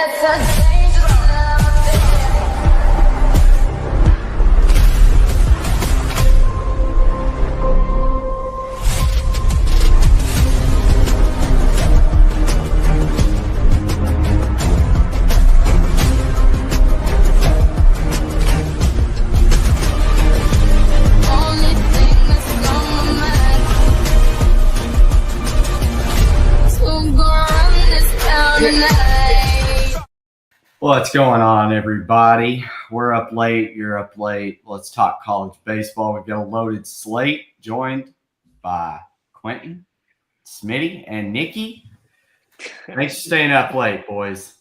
It's a dangerous only thing that's on my mind. So I'm gonna run this town tonight. What's going on, everybody? We're up late. You're up late. Let's talk college baseball. We've got a loaded slate, joined by Quentin, Smitty, and Nikki. Thanks for staying up late, boys.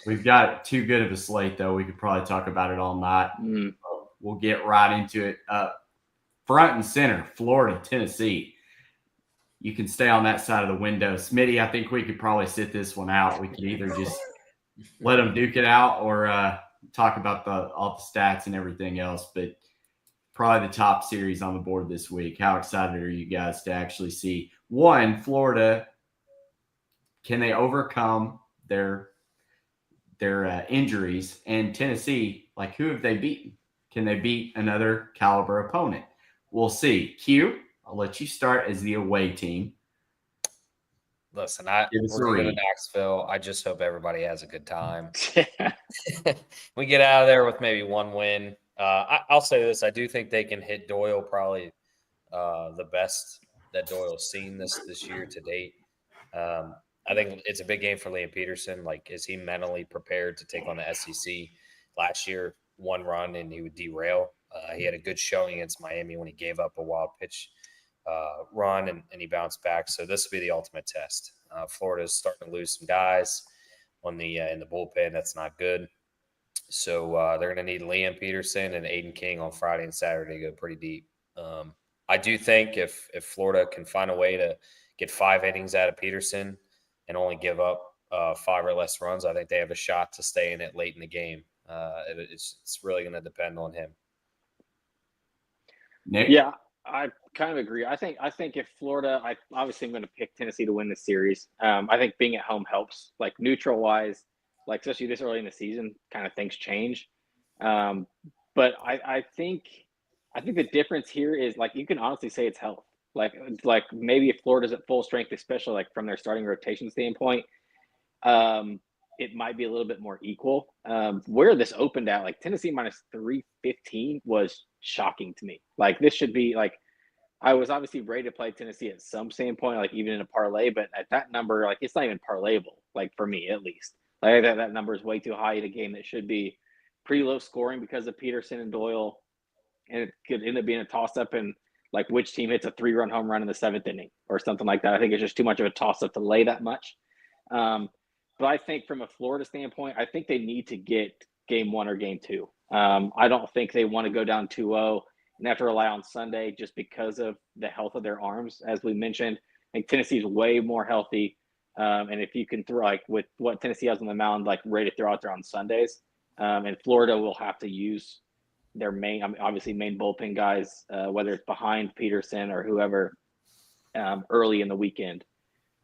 We've got too good of a slate, though. We could probably talk about it all night. We'll get right into it. Front and center, Florida, Tennessee. You can stay on that side of the window. Smitty, I think we could probably sit this one out. We could either just let them duke it out or talk about all the stats and everything else. But probably the top series on the board this week. How excited are you guys to actually see, one, Florida, can they overcome their injuries? And Tennessee, like, who have they beaten? Can they beat another caliber opponent? We'll see. Q, I'll let you start as the away team. Listen, Give us a we're going to read. Knoxville. I just hope everybody has a good time. We get out of there with maybe one win. I'll say this. I do think they can hit Doyle probably the best that Doyle's seen this year to date. I think it's a big game for Liam Peterson. Like, is he mentally prepared to take on the SEC? Last year, one run and he would derail. He had a good showing against Miami when he gave up a wild pitch run and he bounced back. So this will be the ultimate test. Florida's starting to lose some guys on the in the bullpen. That's not good. So they're going to need Liam Peterson and Aiden King on Friday and Saturday to go pretty deep. I do think if Florida can find a way to get 5 innings out of Peterson and only give up 5 or less runs, I think they have a shot to stay in it late in the game. It's really going to depend on him. Nick? Yeah, I kind of agree. I think if Florida, I obviously am going to pick Tennessee to win this series. I think being at home helps. Like, neutral wise, like especially this early in the season, kind of things change. But I think the difference here is, like, you can honestly say it's health. Like maybe if Florida's at full strength, especially like from their starting rotation standpoint, it might be a little bit more equal. Where this opened at, like Tennessee minus 315 was shocking to me. Like, this should be like, I was obviously ready to play Tennessee at some standpoint, like even in a parlay, but at that number, like, it's not even parlayable, like for me at least. Like that number is way too high in a game that should be pretty low scoring because of Peterson and Doyle, and it could end up being a toss up and like which team hits a 3-run home run in the 7th inning or something like that. I think it's just too much of a toss up to lay that much. But I think from a Florida standpoint, I think they need to get game 1 or game 2. I don't think they want to go down 2-0 and have to rely on Sunday just because of the health of their arms. As we mentioned, I think Tennessee's way more healthy. And if you can throw, like, with what Tennessee has on the mound, like, ready to throw out there on Sundays, and Florida will have to use their main bullpen guys, whether it's behind Peterson or whoever, early in the weekend.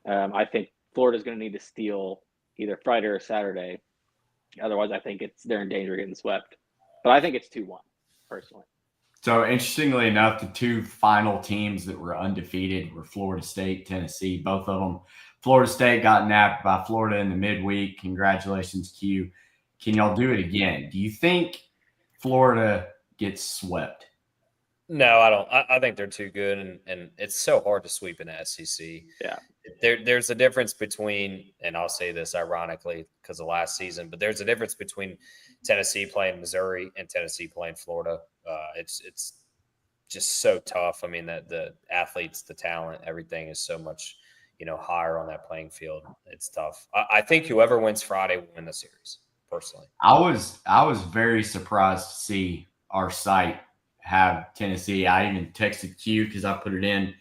I think Florida's going to need to steal either Friday or Saturday. Otherwise, I think they're in danger of getting swept. But I think it's 2-1, personally. So, interestingly enough, the 2 final teams that were undefeated were Florida State, Tennessee. Both of them. Florida State got napped by Florida in the midweek. Congratulations, Q. Can y'all do it again? Do you think Florida gets swept? No, I don't. I think they're too good, and it's so hard to sweep in the SEC. Yeah. There's a difference between, and I'll say this ironically because of last season, but there's a difference between Tennessee playing Missouri and Tennessee playing Florida. It's just so tough. I mean, the athletes, the talent, everything is so much, higher on that playing field. It's tough. I think whoever wins Friday will win the series, personally. I was very surprised to see our site have Tennessee. I even texted Q because I put it in,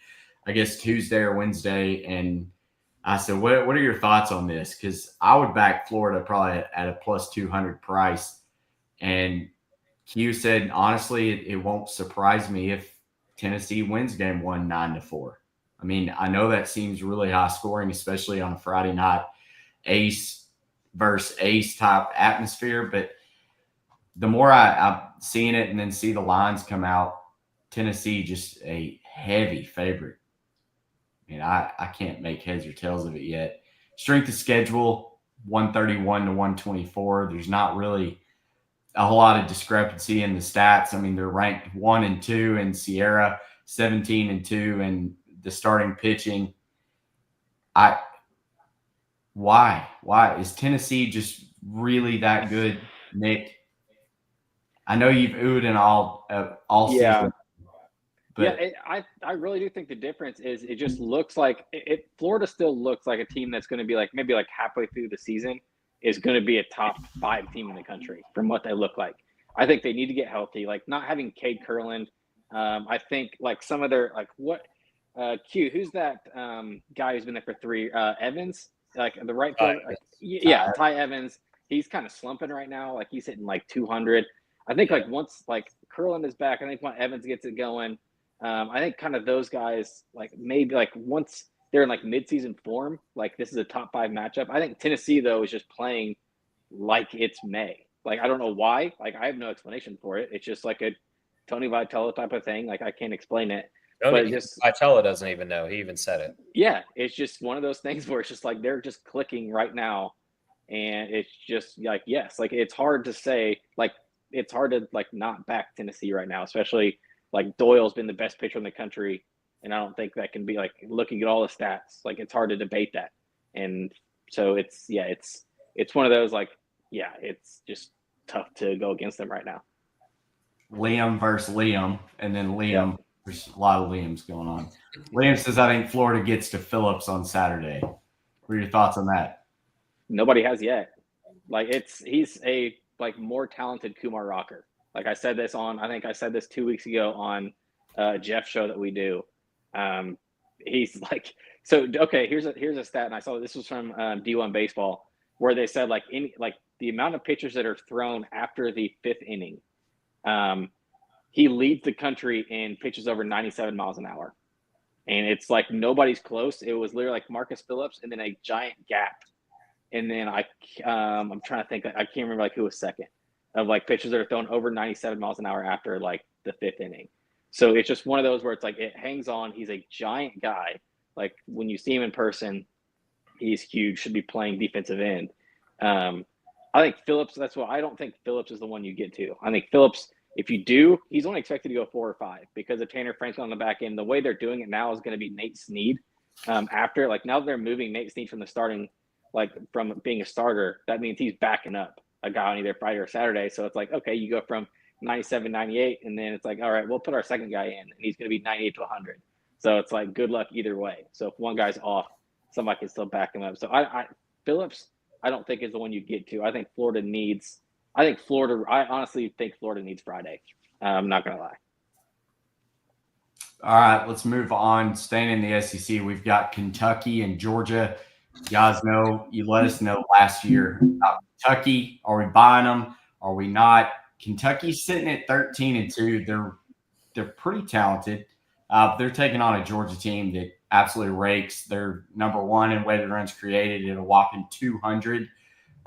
I guess, Tuesday or Wednesday, and I said, what are your thoughts on this? Because I would back Florida probably at a plus 200 price. And Q said, honestly, it won't surprise me if Tennessee wins game 1 9-4. I mean, I know that seems really high scoring, especially on a Friday night. Ace versus ace type atmosphere. But the more I'm seeing it and then see the lines come out, Tennessee just a heavy favorite. I mean, I can't make heads or tails of it yet. Strength of schedule, 131 to 124. There's not really a whole lot of discrepancy in the stats. I mean, they're ranked 1 and 2 in Sierra, 17 and 2 in the starting pitching. Why is Tennessee just really that good, Nick? I know you've oohed and all season, but I really do think the difference is it just looks like Florida still looks like a team that's going to be like maybe like halfway through the season is going to be a top 5 team in the country from what they look like. I think they need to get healthy. Like not having Cade Kurland, I think like some of their like what Q, who's that guy who's been there for 3 Evans, like the right fielder, Ty Evans. He's kind of slumping right now. Like he's hitting like 200. I think like once like Kurland is back, I think when Evans gets it going, I think kind of those guys like maybe like once they're in like midseason form, like this is a top 5 matchup. I think Tennessee though is just playing like it's May. Like I don't know why. Like I have no explanation for it. It's just like a Tony Vitello type of thing. Like I can't explain it. But just Vitello doesn't even know. He even said it. Yeah, it's just one of those things where it's just like they're just clicking right now, and it's just like yes, like it's hard to say. Like it's hard to like not back Tennessee right now, especially like Doyle's been the best pitcher in the country, and I don't think that can be like looking at all the stats. Like it's hard to debate that, and so it's one of those like it's just tough to go against them right now. Liam versus Liam, and then Liam. Yeah. There's a lot of Liams going on. Liam says, I think Florida gets to Phillips on Saturday. What are your thoughts on that? Nobody has yet. Like he's a like more talented Kumar Rocker. Like I said this 2 weeks ago on Jeff's show that we do. He's like, so okay, here's a stat, and I saw this was from D1 Baseball, where they said like the amount of pitchers that are thrown after the 5th inning. He leads the country in pitches over 97 miles an hour. And it's like nobody's close. It was literally like Marcus Phillips and then a giant gap. And then I'm trying to think. I can't remember like who was second of like pitchers that are thrown over 97 miles an hour after like the 5th inning. So it's just one of those where it's like it hangs on. He's a giant guy. Like when you see him in person, he's huge, should be playing defensive end. I think Phillips, that's why I don't think Phillips is the one you get to. I think Phillips, if you do, he's only expected to go 4 or 5 because of Tanner Franklin on the back end. The way they're doing it now is going to be Nate Snead. After like now they're moving Nate Snead from the starting, like from being a starter, that means he's backing up a guy on either Friday or Saturday. So it's like, okay, you go from 97, 98, and then it's like, all right, we'll put our second guy in, and he's going to be 98 to 100. So it's like good luck either way. So if one guy's off, somebody can still back him up. So Phillips, I don't think is the one you get to. I honestly think Florida needs Friday. I'm not going to lie. All right, let's move on. Staying in the SEC, we've got Kentucky and Georgia. You guys know, you let us know last year about Kentucky. Are we buying them? Are we not? Kentucky's sitting at 13-2. They're pretty talented. They're taking on a Georgia team that absolutely rakes. They're number 1 in weighted runs created at a whopping 200.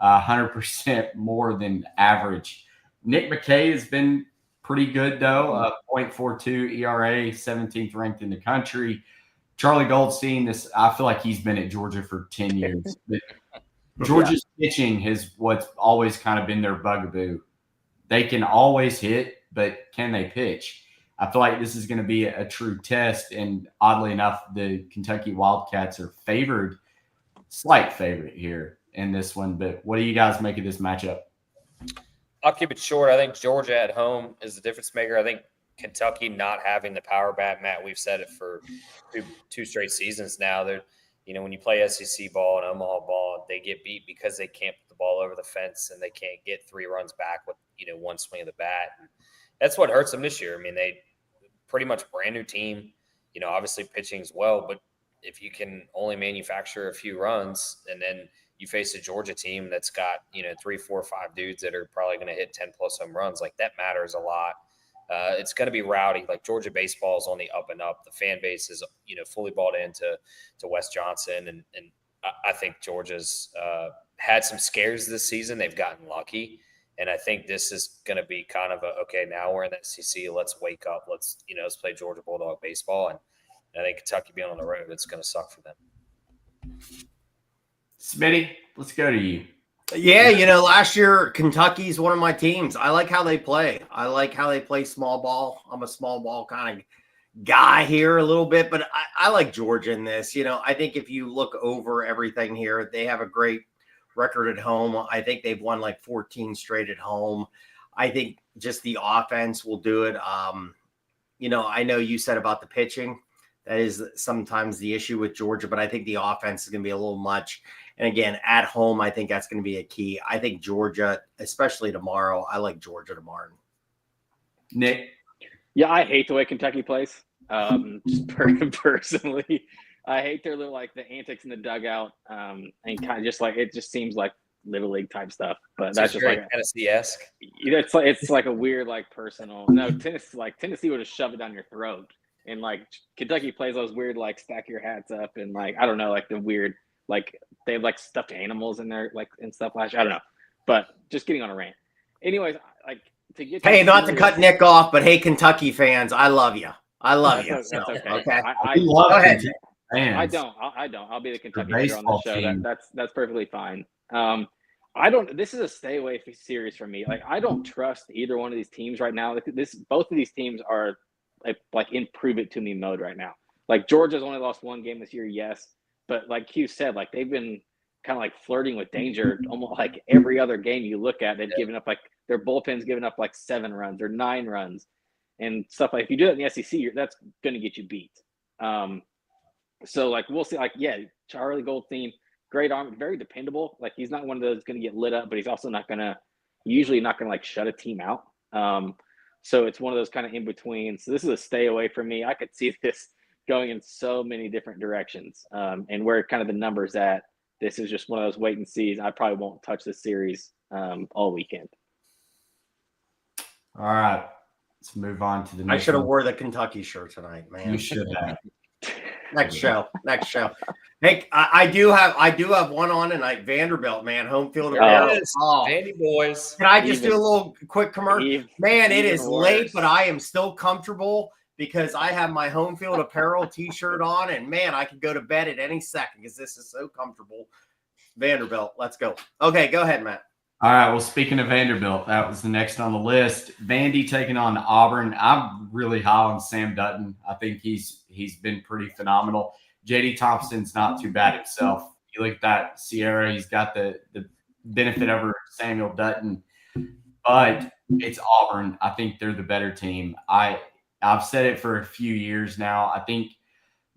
100% more than average. Nick McKay has been pretty good, though. 0.42 ERA, 17th ranked in the country. Charlie Goldstein, I feel like he's been at Georgia for 10 years. But Georgia's pitching has what's always kind of been their bugaboo. They can always hit, but can they pitch? I feel like this is going to be a true test. And oddly enough, the Kentucky Wildcats are slight favorite here in this one. But what do you guys make of this matchup? I'll keep it short. I think Georgia at home is the difference maker. I think Kentucky not having the power bat, Matt, we've said it for two straight seasons now. They're, when you play SEC ball and Omaha ball, they get beat because they can't put the ball over the fence and they can't get 3 runs back with, one swing of the bat. And that's what hurts them this year. I mean, they pretty much brand new team, obviously pitching as well, but if you can only manufacture a few runs and then you face a Georgia team that's got, 3, 4, 5 dudes that are probably going to hit 10 plus home runs, like that matters a lot. It's going to be rowdy. Like Georgia baseball is on the up and up. The fan base is, fully bought into Wes Johnson. And I think Georgia's had some scares this season. They've gotten lucky. And I think this is going to be kind of okay, now we're in the SEC. Let's wake up. Let's play Georgia Bulldog baseball. And I think Kentucky being on the road, it's going to suck for them. Smitty, let's go to you. Yeah, last year Kentucky's one of my teams. I like how they play. I like how they play small ball. I'm a small ball kind of guy here a little bit, but I like Georgia in this. I think if you look over everything here, they have a great record at home. I think they've won like 14 straight at home. I think just the offense will do it. I know you said about the pitching. That is sometimes the issue with Georgia, but I think the offense is going to be a little much. And again, at home, I think that's going to be a key. I think Georgia, especially tomorrow, I like Georgia tomorrow. Nick? Yeah, I hate the way Kentucky plays. Just personally, I hate their little the antics in the dugout, and kind of just it just seems like little league type stuff. But that's just like Tennessee-esque. It's like a weird personal. No, Tennessee would have shoved it down your throat, and Kentucky plays those weird stack your hats up and I don't know the weird they have stuffed animals in there and stuff last year. I don't know, but just getting on a rant. Anyways, to get to not to cut Nick off, but hey, Kentucky fans, I love you. I love you. That's okay. Okay. I love go ahead. fans. I don't. I'll be the Kentucky player on the baseball show. team. That's perfectly fine. I don't. This is a stay away series for me. I don't trust either one of these teams right now. Both of these teams are in prove it to me mode right now. Georgia's only lost one game this year, yes, but like Q said, they've been kind of flirting with danger almost every other game you look at. They've given up their bullpen's given up 7 runs or 9 runs and stuff. If you do that in the SEC, that's going to get you beat. So we'll see. Charlie Goldstein, great arm, very dependable. He's not one of those going to get lit up, but he's also usually not going to shut a team out. So it's one of those kind of in between. So this is a stay away from me. I could see this going in so many different directions. And where kind of the numbers at, this is just one of those wait and sees. I probably won't touch this series all weekend. All right. Let's move on to the next I should have one. wore the Kentucky shirt tonight, man. You should have. Next show. Hey, I do have one on tonight. Vanderbilt, man, home field appearance. Vandy boys. Can I just do a little quick commercial? Man, it is worse. late, but I am still comfortable because I have my home field apparel T-shirt on, and man, I could go to bed at any second because this is so comfortable. Vanderbilt, let's go. Okay, go ahead, Matt. All right. Well, speaking of Vanderbilt, that was the next on the list. Vandy taking on Auburn. I'm really high on Sam Dutton. I think he's been pretty phenomenal. JD Thompson's not too bad himself. You look at that Sierra, he's got the benefit over Samuel Dutton, but it's Auburn. I think they're the better team. I've said it for a few years now. I think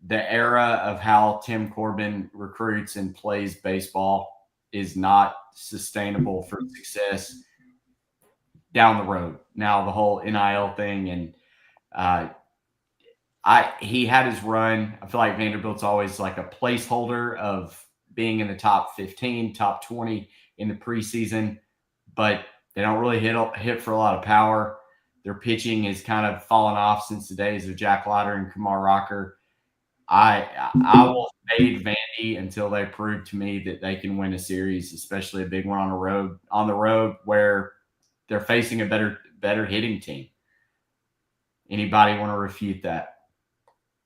the era of how Tim Corbin recruits and plays baseball is not sustainable for success down the road. Now the whole NIL thing, and he had his run. I feel like Vanderbilt's always a placeholder of being in the top 15, top 20 in the preseason, but they don't really hit for a lot of power. Their pitching has kind of fallen off since the days of Jack Leiter and Kumar Rocker. I will fade Vandy until they prove to me that they can win a series, especially a big one on the road where they're facing a better hitting team. Anybody want to refute that?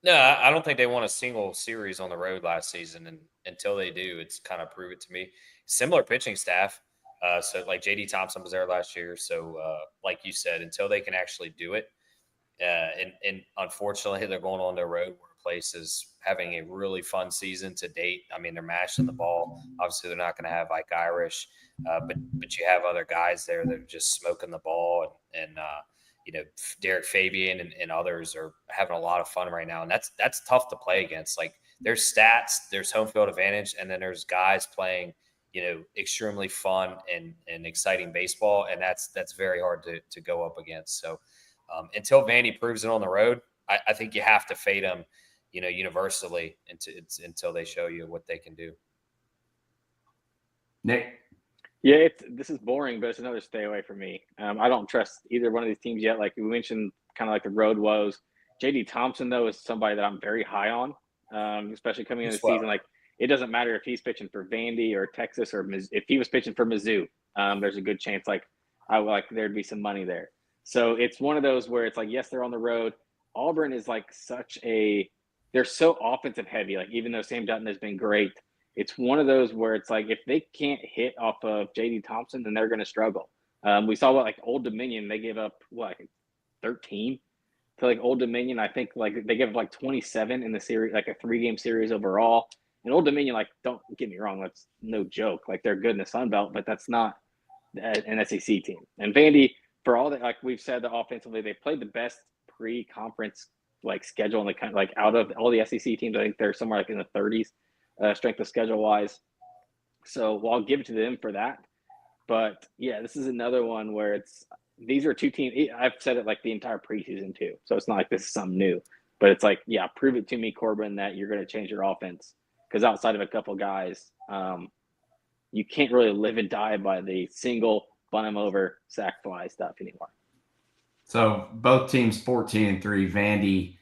No, I don't think they won a single series on the road last season, and until they do, it's kind of prove it to me. Similar pitching staff. So JD Thompson was there last year. So like you said, until they can actually do it, and unfortunately they're going on their road where a place is having a really fun season to date. I mean, they're mashing the ball. Obviously, they're not going to have Ike Irish, but you have other guys there that are just smoking the ball, and Derek Fabian and others are having a lot of fun right now, and that's tough to play against. There's stats, there's home field advantage, and then there's guys playing extremely fun and exciting baseball, and that's very hard to go up against. So until Vandy proves it on the road, I think you have to fade them, universally until they show you what they can do. Nick? Yeah, this is boring, but it's another stay away from me. I don't trust either one of these teams yet. Like we mentioned, kind of the road woes. JD Thompson, though, is somebody that I'm very high on, especially coming into the season. it doesn't matter if he's pitching for Vandy or Texas or if he was pitching for Mizzou. There's a good chance there'd be some money there. So it's one of those where it's like, yes, they're on the road. Auburn is like they're so offensive heavy. Like, even though Sam Dutton has been great, it's one of those where it's like, if they can't hit off of J.D. Thompson, then they're going to struggle. We saw like Old Dominion, they gave up 13 to like Old Dominion. I think like they gave up like 27 in the series, like a 3-game series overall. And Old Dominion, like, don't get me wrong, that's no joke. Like, they're good in the Sun Belt, but that's not an SEC team. And Vandy, for all that, like we've said, that offensively they played the best pre-conference like schedule in the kind, like out of all the SEC teams. I think they're somewhere like in the 30s strength of schedule wise. So I'll give it to them for that. But yeah, this is another one where these are two teams. I've said it like the entire preseason too. So it's not like this is something new, but it's like, yeah, prove it to me, Corbin, that you're going to change your offense. Because outside of a couple guys, you can't really live and die by the single bun them over, sack fly stuff anymore. So both teams 14-3. Vandy,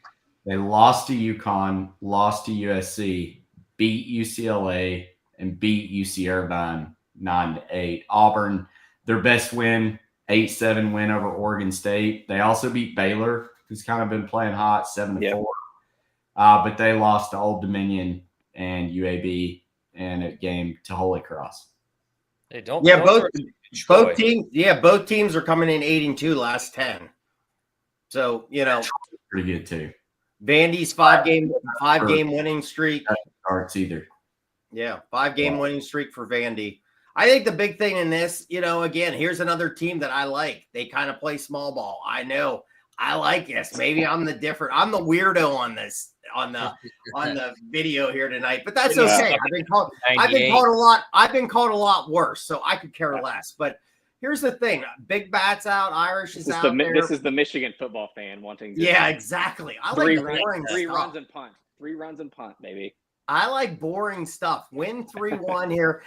they lost to UConn, lost to USC, beat UCLA, and beat UC Irvine 9-8. Auburn, their best win, 8-7 win over Oregon State. They also beat Baylor, who's kind of been playing hot, 7-4. But they lost to Old Dominion and UAB in a game to Holy Cross. Hey, don't. Yeah, don't both teams. Yeah, both teams are coming in 8-2 last 10. So Pretty good too. Vandy's five-game winning streak. Starts either. Yeah, 5-game winning streak for Vandy. I think the big thing in this, again, here's another team that I like. They kind of play small ball. I know. I like this. Maybe I'm the weirdo on this, on the video here tonight, but that's okay. I've been called a lot worse, so I could care less. But here's the thing: Big Bat's out, Irish is out there. This is the Michigan football fan wanting. Yeah, exactly. I like boring three stuff. runs and punt. 3 runs and punt, baby. I like boring stuff. Win 3-1 here.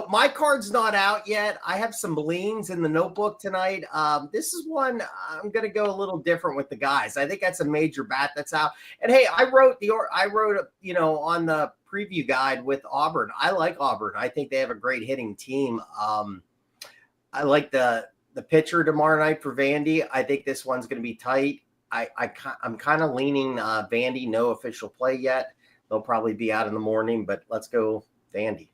My card's not out yet. I have some leans in the notebook tonight. This is one I'm going to go a little different with the guys. I think that's a major bat that's out. And hey, I wrote on the preview guide with Auburn. I like Auburn. I think they have a great hitting team. I like the pitcher tomorrow night for Vandy. I think this one's going to be tight. I'm kind of leaning Vandy. No official play yet. They'll probably be out in the morning, but let's go Vandy.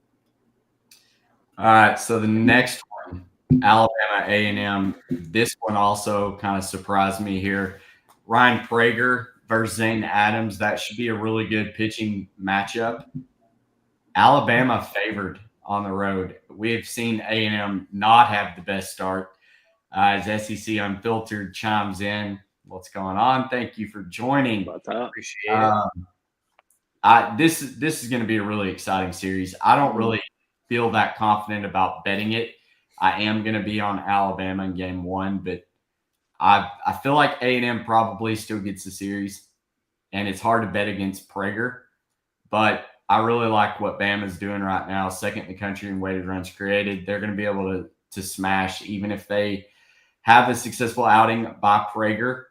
All right, so the next one, Alabama A&M. This one also kind of surprised me here. Ryan Prager versus Zane Adams. That should be a really good pitching matchup. Alabama favored on the road. We have seen A&M not have the best start. As SEC Unfiltered chimes in, what's going on? Thank you for joining. What's up? Appreciate it. This is going to be a really exciting series. I don't really feel that confident about betting it. I am going to be on Alabama in game 1, but I feel like A&M probably still gets the series, and it's hard to bet against Prager, but I really like what Bama's doing right now. Second in the country in weighted runs created. They're going to be able to smash, even if they have a successful outing by Prager.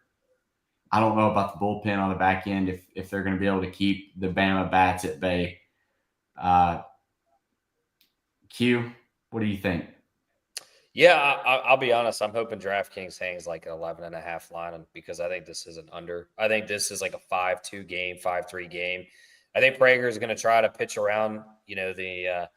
I don't know about the bullpen on the back end if they're going to be able to keep the Bama bats at bay. Q, what do you think? Yeah, I'll be honest. I'm hoping DraftKings hangs like an 11.5 line because I think this is an under. I think this is like a 5-2 game, 5-3 game. I think Prager is going to try to pitch around, the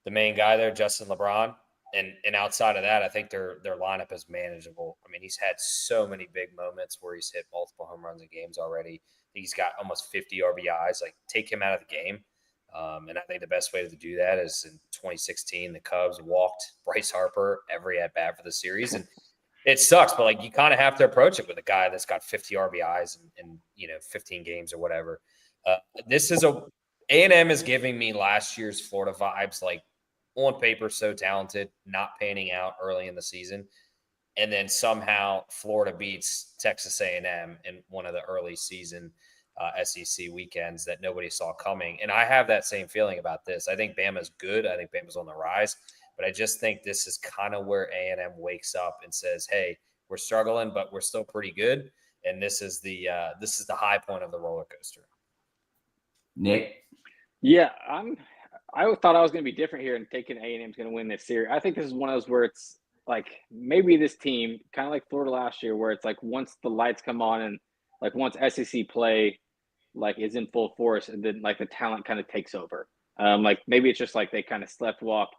main guy there, Justin LeBron. And outside of that, I think their lineup is manageable. I mean, he's had so many big moments where he's hit multiple home runs in games already. He's got almost 50 RBIs. Like, take him out of the game. And I think the best way to do that is in 2016, the Cubs walked Bryce Harper every at-bat for the series. And it sucks, but, like, you kind of have to approach it with a guy that's got 50 RBIs in 15 games or whatever. This is A&M is giving me last year's Florida vibes, like, on paper, so talented, not panning out early in the season. And then somehow Florida beats Texas A&M in one of the early season SEC weekends that nobody saw coming. And I have that same feeling about this. I think Bama's good. I think Bama's on the rise. But I just think this is kind of where A&M wakes up and says, hey, we're struggling, but we're still pretty good. And this is the high point of the roller coaster. Nick? Yeah, I thought I was going to be different here and thinking A&M's going to win this series. I think this is one of those where it's like maybe this team, kind of like Florida last year, where it's like once the lights come on and like once SEC play like is in full force, and then like the talent kind of takes over. Like maybe it's just like they kind of slept walk.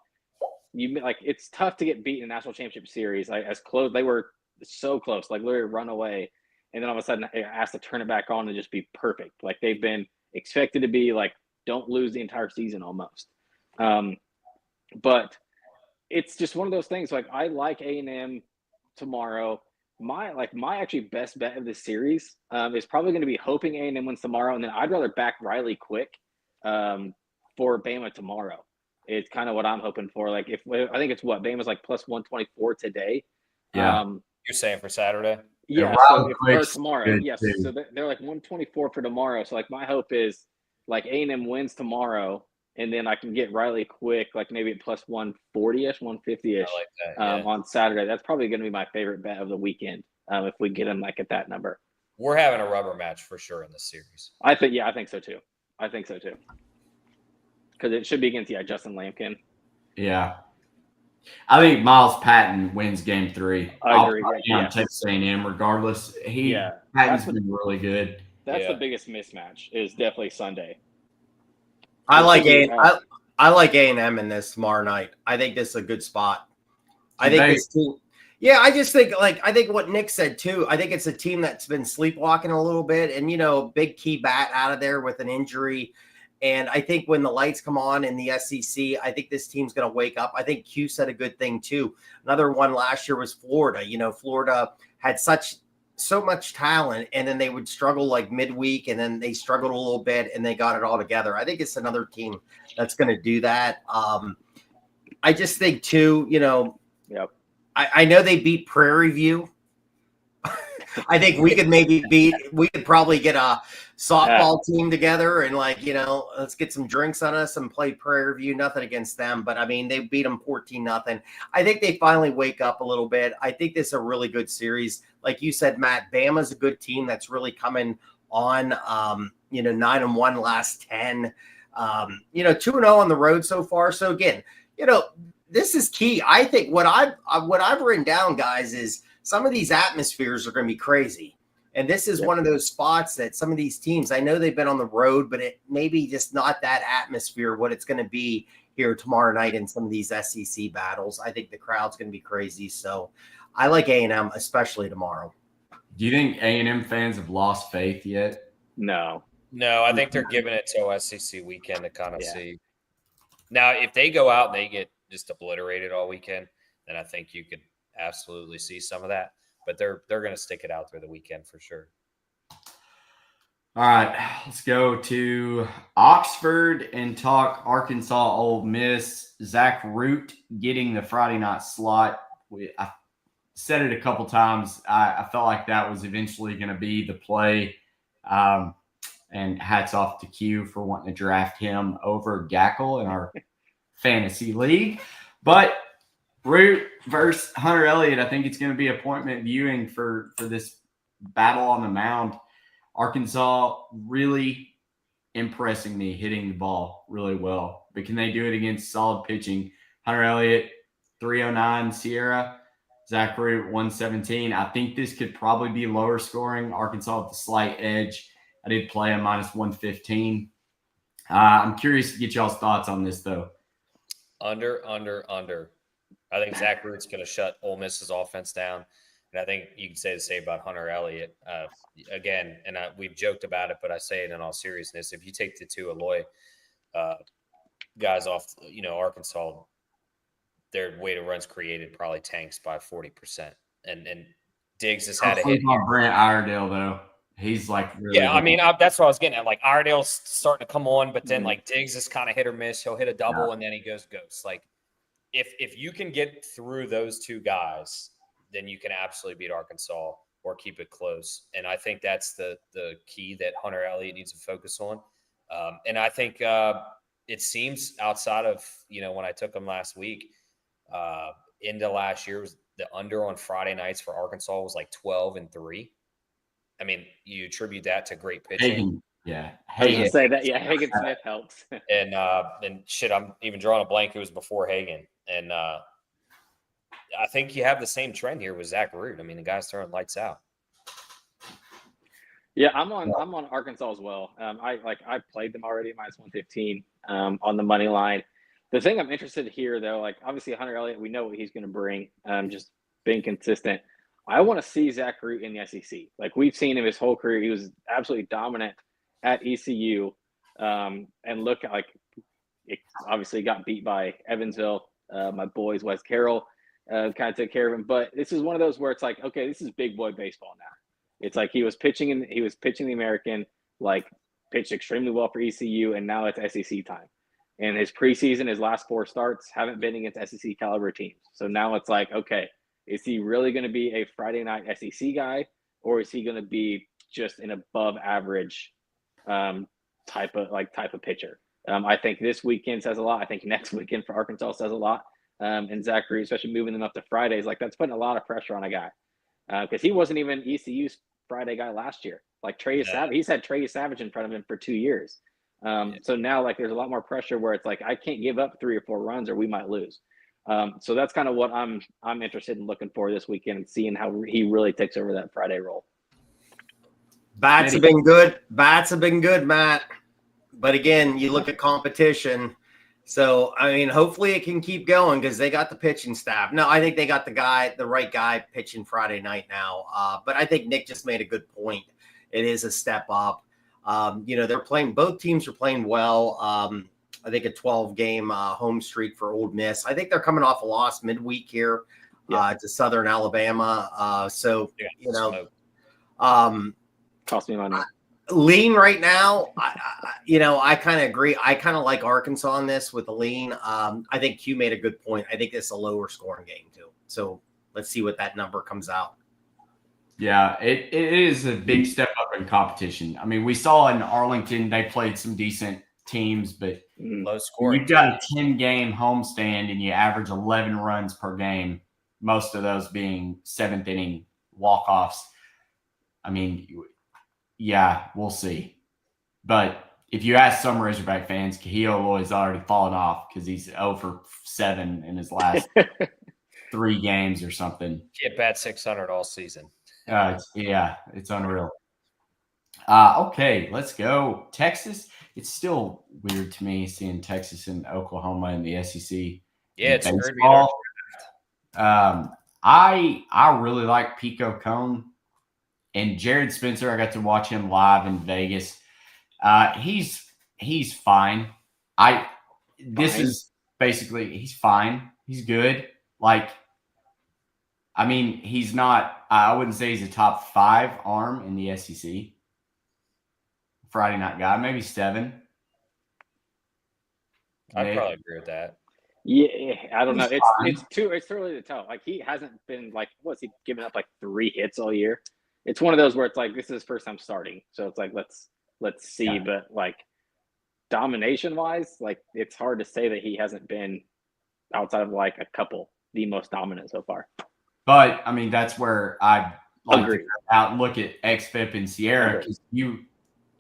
You like it's tough to get beat in a national championship series. Like as close they were so close, like literally run away, and then all of a sudden asked to turn it back on and just be perfect. Like they've been expected to be like don't lose the entire season almost. But it's just one of those things. Like I like A&M tomorrow. My actually best bet of this series is probably going to be hoping A&M wins tomorrow, and then I'd rather back Riley Quick for Bama tomorrow. It's kind of what I'm hoping for. Like if I think it's what Bama's like plus 124 today. Yeah. You're saying for Saturday? Yeah. Riley So or Quick's tomorrow. good, Yes. too. So they're like 124 for tomorrow. So like my hope is like A&M wins tomorrow, and then I can get Riley Quick like maybe at plus 140ish, 150ish I like that. on Saturday. That's probably going to be my favorite bet of the weekend if we get him like at that number. We're having a rubber match for sure in this series. I think so too. Because it should be against Justin Lampkin. Yeah. I think Miles Patton wins game 3. I agree. I'll Yeah. on Texas A&M regardless. Yeah. Patton's been really good. That's Yeah. the biggest mismatch is definitely Sunday. I like It's I like A&M in this tomorrow night. I think this is a good spot. I think They- this team. Yeah, I just think I think what Nick said too. I think it's a team that's been sleepwalking a little bit, and big key bat out of there with an injury. And I think when the lights come on in the SEC, I think this team's going to wake up. I think Q said a good thing too. Another one last year was Florida. Florida had so much talent, and then they would struggle like midweek, and then they struggled a little bit, and they got it all together. I think it's another team that's going to do that. I just think too, Yep. I know they beat Prairie View. I think we could probably get a softball team together and let's get some drinks on us and play Prairie View. Nothing against them, but I mean, they beat them 14-0. I think they finally wake up a little bit. I think this is a really good series. Like you said, Matt, Bama's a good team that's really coming on, 9-1 last 10, 2-0 on the road so far. So again, this is key. I think what I've written down, guys, is some of these atmospheres are going to be crazy. And this is one of those spots that some of these teams, I know they've been on the road, but it maybe just not that atmosphere, what it's going to be here tomorrow night in some of these SEC battles. I think the crowd's going to be crazy. So I like A&M, especially tomorrow. Do you think A&M fans have lost faith yet? No. I think they're giving it till SEC weekend to kind of see. Now, if they go out and they get just obliterated all weekend, then I think you could absolutely see some of that. But they're going to stick it out through the weekend for sure. All right, let's go to Oxford and talk Arkansas Ole Miss. Zach Root getting the Friday night slot. I said it a couple times. I felt like that was eventually going to be the play. And hats off to Q for wanting to draft him over Gackle in our fantasy league. But Root versus Hunter Elliott, I think it's going to be appointment viewing for this battle on the mound. Arkansas really impressing me, hitting the ball really well. But can they do it against solid pitching? Hunter Elliott, 309 Sierra. Zach Root, 117. I think this could probably be lower scoring. Arkansas with a slight edge. I did play a minus 115. I'm curious to get y'all's thoughts on this, though. Under. I think Zach Root's going to shut Ole Miss's offense down. And I think you can say the same about Hunter Elliott. Again, and we've joked about it, but I say it in all seriousness. If you take the two Aloy guys off, Arkansas, their weighted runs created probably tanks by 40%. And Diggs has had a hit. Brant Iredale, though. He's like really I mean, that's what I was getting at. Like Iredale's starting to come on, but then like Diggs is kind of hit or miss. He'll hit a double and then he goes ghost. Like if you can get through those two guys, then you can absolutely beat Arkansas or keep it close. And I think that's the key that Hunter Elliott needs to focus on. And I think it seems outside of when I took him last week into last year, was the under on Friday nights for Arkansas was like 12-3. I mean, you attribute that to great pitching. Yeah. I was gonna Hey, say that. Yeah, Hagen Smith helps. And shit, I'm even drawing a blank. It was before Hagen, and I think you have the same trend here with Zach Root. I mean, the guy's throwing lights out. Yeah, I'm on Arkansas as well. I played them already -115 on the money line. The thing I'm interested here though, like obviously Hunter Elliott, we know what he's going to bring. Just being consistent. I want to see Zach Root in the SEC. Like we've seen him his whole career, he was absolutely dominant at ECU, and look like it obviously got beat by Evansville. My boys Wes Carroll kind of took care of him, but this is one of those where it's like, okay, this is big boy baseball now. It's like he was pitching the American, like pitched extremely well for ECU, and now it's SEC time. And his preseason, his last 4 starts haven't been against SEC caliber teams. So now it's like, okay, is he really going to be a Friday night SEC guy, or is he going to be just an above average type of pitcher? I think this weekend says a lot. I think next weekend for Arkansas says a lot. And Zach Root, especially moving them up to Fridays, like that's putting a lot of pressure on a guy. Because he wasn't even ECU's Friday guy last year. Like Savage, he's had Trey Savage in front of him for 2 years. So now like there's a lot more pressure where it's like I can't give up 3 or 4 runs or we might lose. So that's kind of what I'm interested in looking for this weekend and seeing how he really takes over that Friday role. Bats have been good. Bats have been good, Matt. But again, you look at competition. So, I mean, hopefully it can keep going because they got the pitching staff. No, I think they got the right guy pitching Friday night now. But I think Nick just made a good point. It is a step up. They're playing, both teams are playing well. I think a 12-game home streak for Ole Miss. I think they're coming off a loss midweek here to Southern Alabama. Cost me money. Lean right now, I kind of agree. I kind of like Arkansas on this with the lean. I think Q made a good point. I think it's a lower scoring game too. So let's see what that number comes out. Yeah, it is a big step up in competition. I mean, we saw in Arlington, they played some decent teams, but low scoring. You've got a 10-game homestand and you average 11 runs per game, most of those being 7th inning walk-offs. I mean, yeah, we'll see. But if you ask some Razorback fans, Kahio has already fallen off because he's 0 for 7 in his last 3 games or something. He bat 600 all season. It's unreal. Okay, let's go. Texas. It's still weird to me seeing Texas and Oklahoma in the SEC. Yeah, it's weird. I really like Pico Cone and Jared Spencer. I got to watch him live in Vegas. He's fine. Is basically he's fine. He's good. He's not. I wouldn't say he's a top 5 arm in the SEC. Friday night guy, maybe 7. I'd probably agree with that. Yeah, I don't know. It's too early to tell. Like he hasn't been what's he given up 3 hits all year? It's one of those where it's like this is his first time starting, so it's like let's see. Yeah. But domination wise, it's hard to say that he hasn't been outside of a couple the most dominant so far. But I mean that's where I agree. Look at XFIP and Sierra because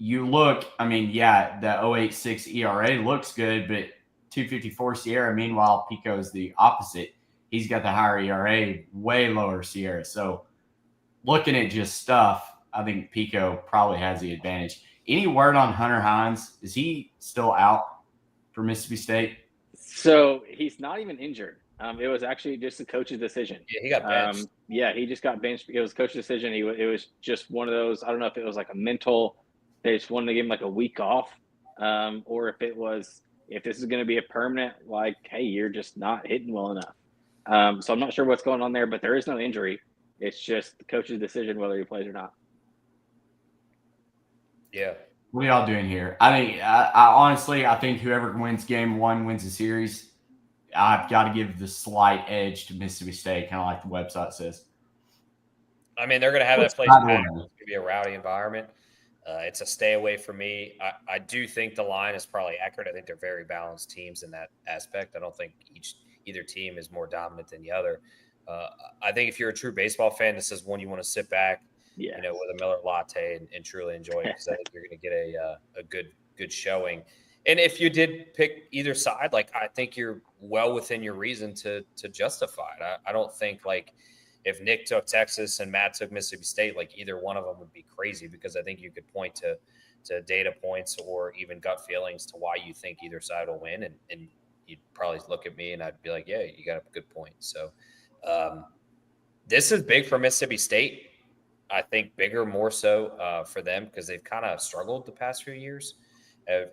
you look. I mean, yeah, the 0.86 ERA looks good, but 2.54 Sierra. Meanwhile, Pico is the opposite. He's got the higher ERA, way lower Sierra. So looking at just stuff, I think Pico probably has the advantage. Any word on Hunter Hines? Is he still out for Mississippi State? So he's not even injured. It was actually just the coach's decision. Yeah, he got benched. He just got benched. It was coach's decision. It was just one of those. I don't know if it was a mental. They just wanted to give him a week off, or if this is going to be a permanent, hey, you're just not hitting well enough. So I'm not sure what's going on there, but there is no injury. It's just the coach's decision whether he plays or not. Yeah. What are y'all doing here? I think whoever wins game 1 wins the series. I've got to give the slight edge to Mississippi State, kind of like the website says. I mean, they're going to have that place packed. It's going to be a rowdy environment. It's a stay away for me. I do think the line is probably accurate. I think they're very balanced teams in that aspect. I don't think either team is more dominant than the other. I think if you're a true baseball fan, this is one you want to sit back, Yeah. you know, with a Miller latte and truly enjoy it, because I think you're going to get a good showing. And if you did pick either side, like, I think you're well within your reason to justify it. I don't think, like, if Nick took Texas and Matt took Mississippi State, like, either one of them would be crazy, because I think you could point to data points or even gut feelings to why you think either side will win. And you'd probably look at me and I'd be like, yeah, you got a good point. So this is big for Mississippi State. I think bigger, more so for them, because they've kind of struggled the past few years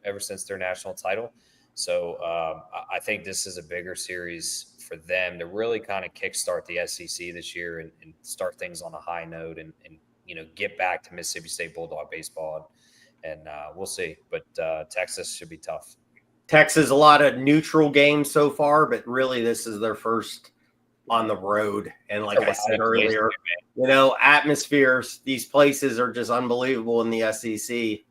ever since their national title. So I think this is a bigger series for them to really kind of kickstart the SEC this year and start things on a high note and you know, get back to Mississippi State Bulldog baseball. And we'll see. But Texas should be tough. Texas, a lot of neutral games so far, but really this is their first on the road. And like I said earlier, you know, atmospheres, these places are just unbelievable in the SEC.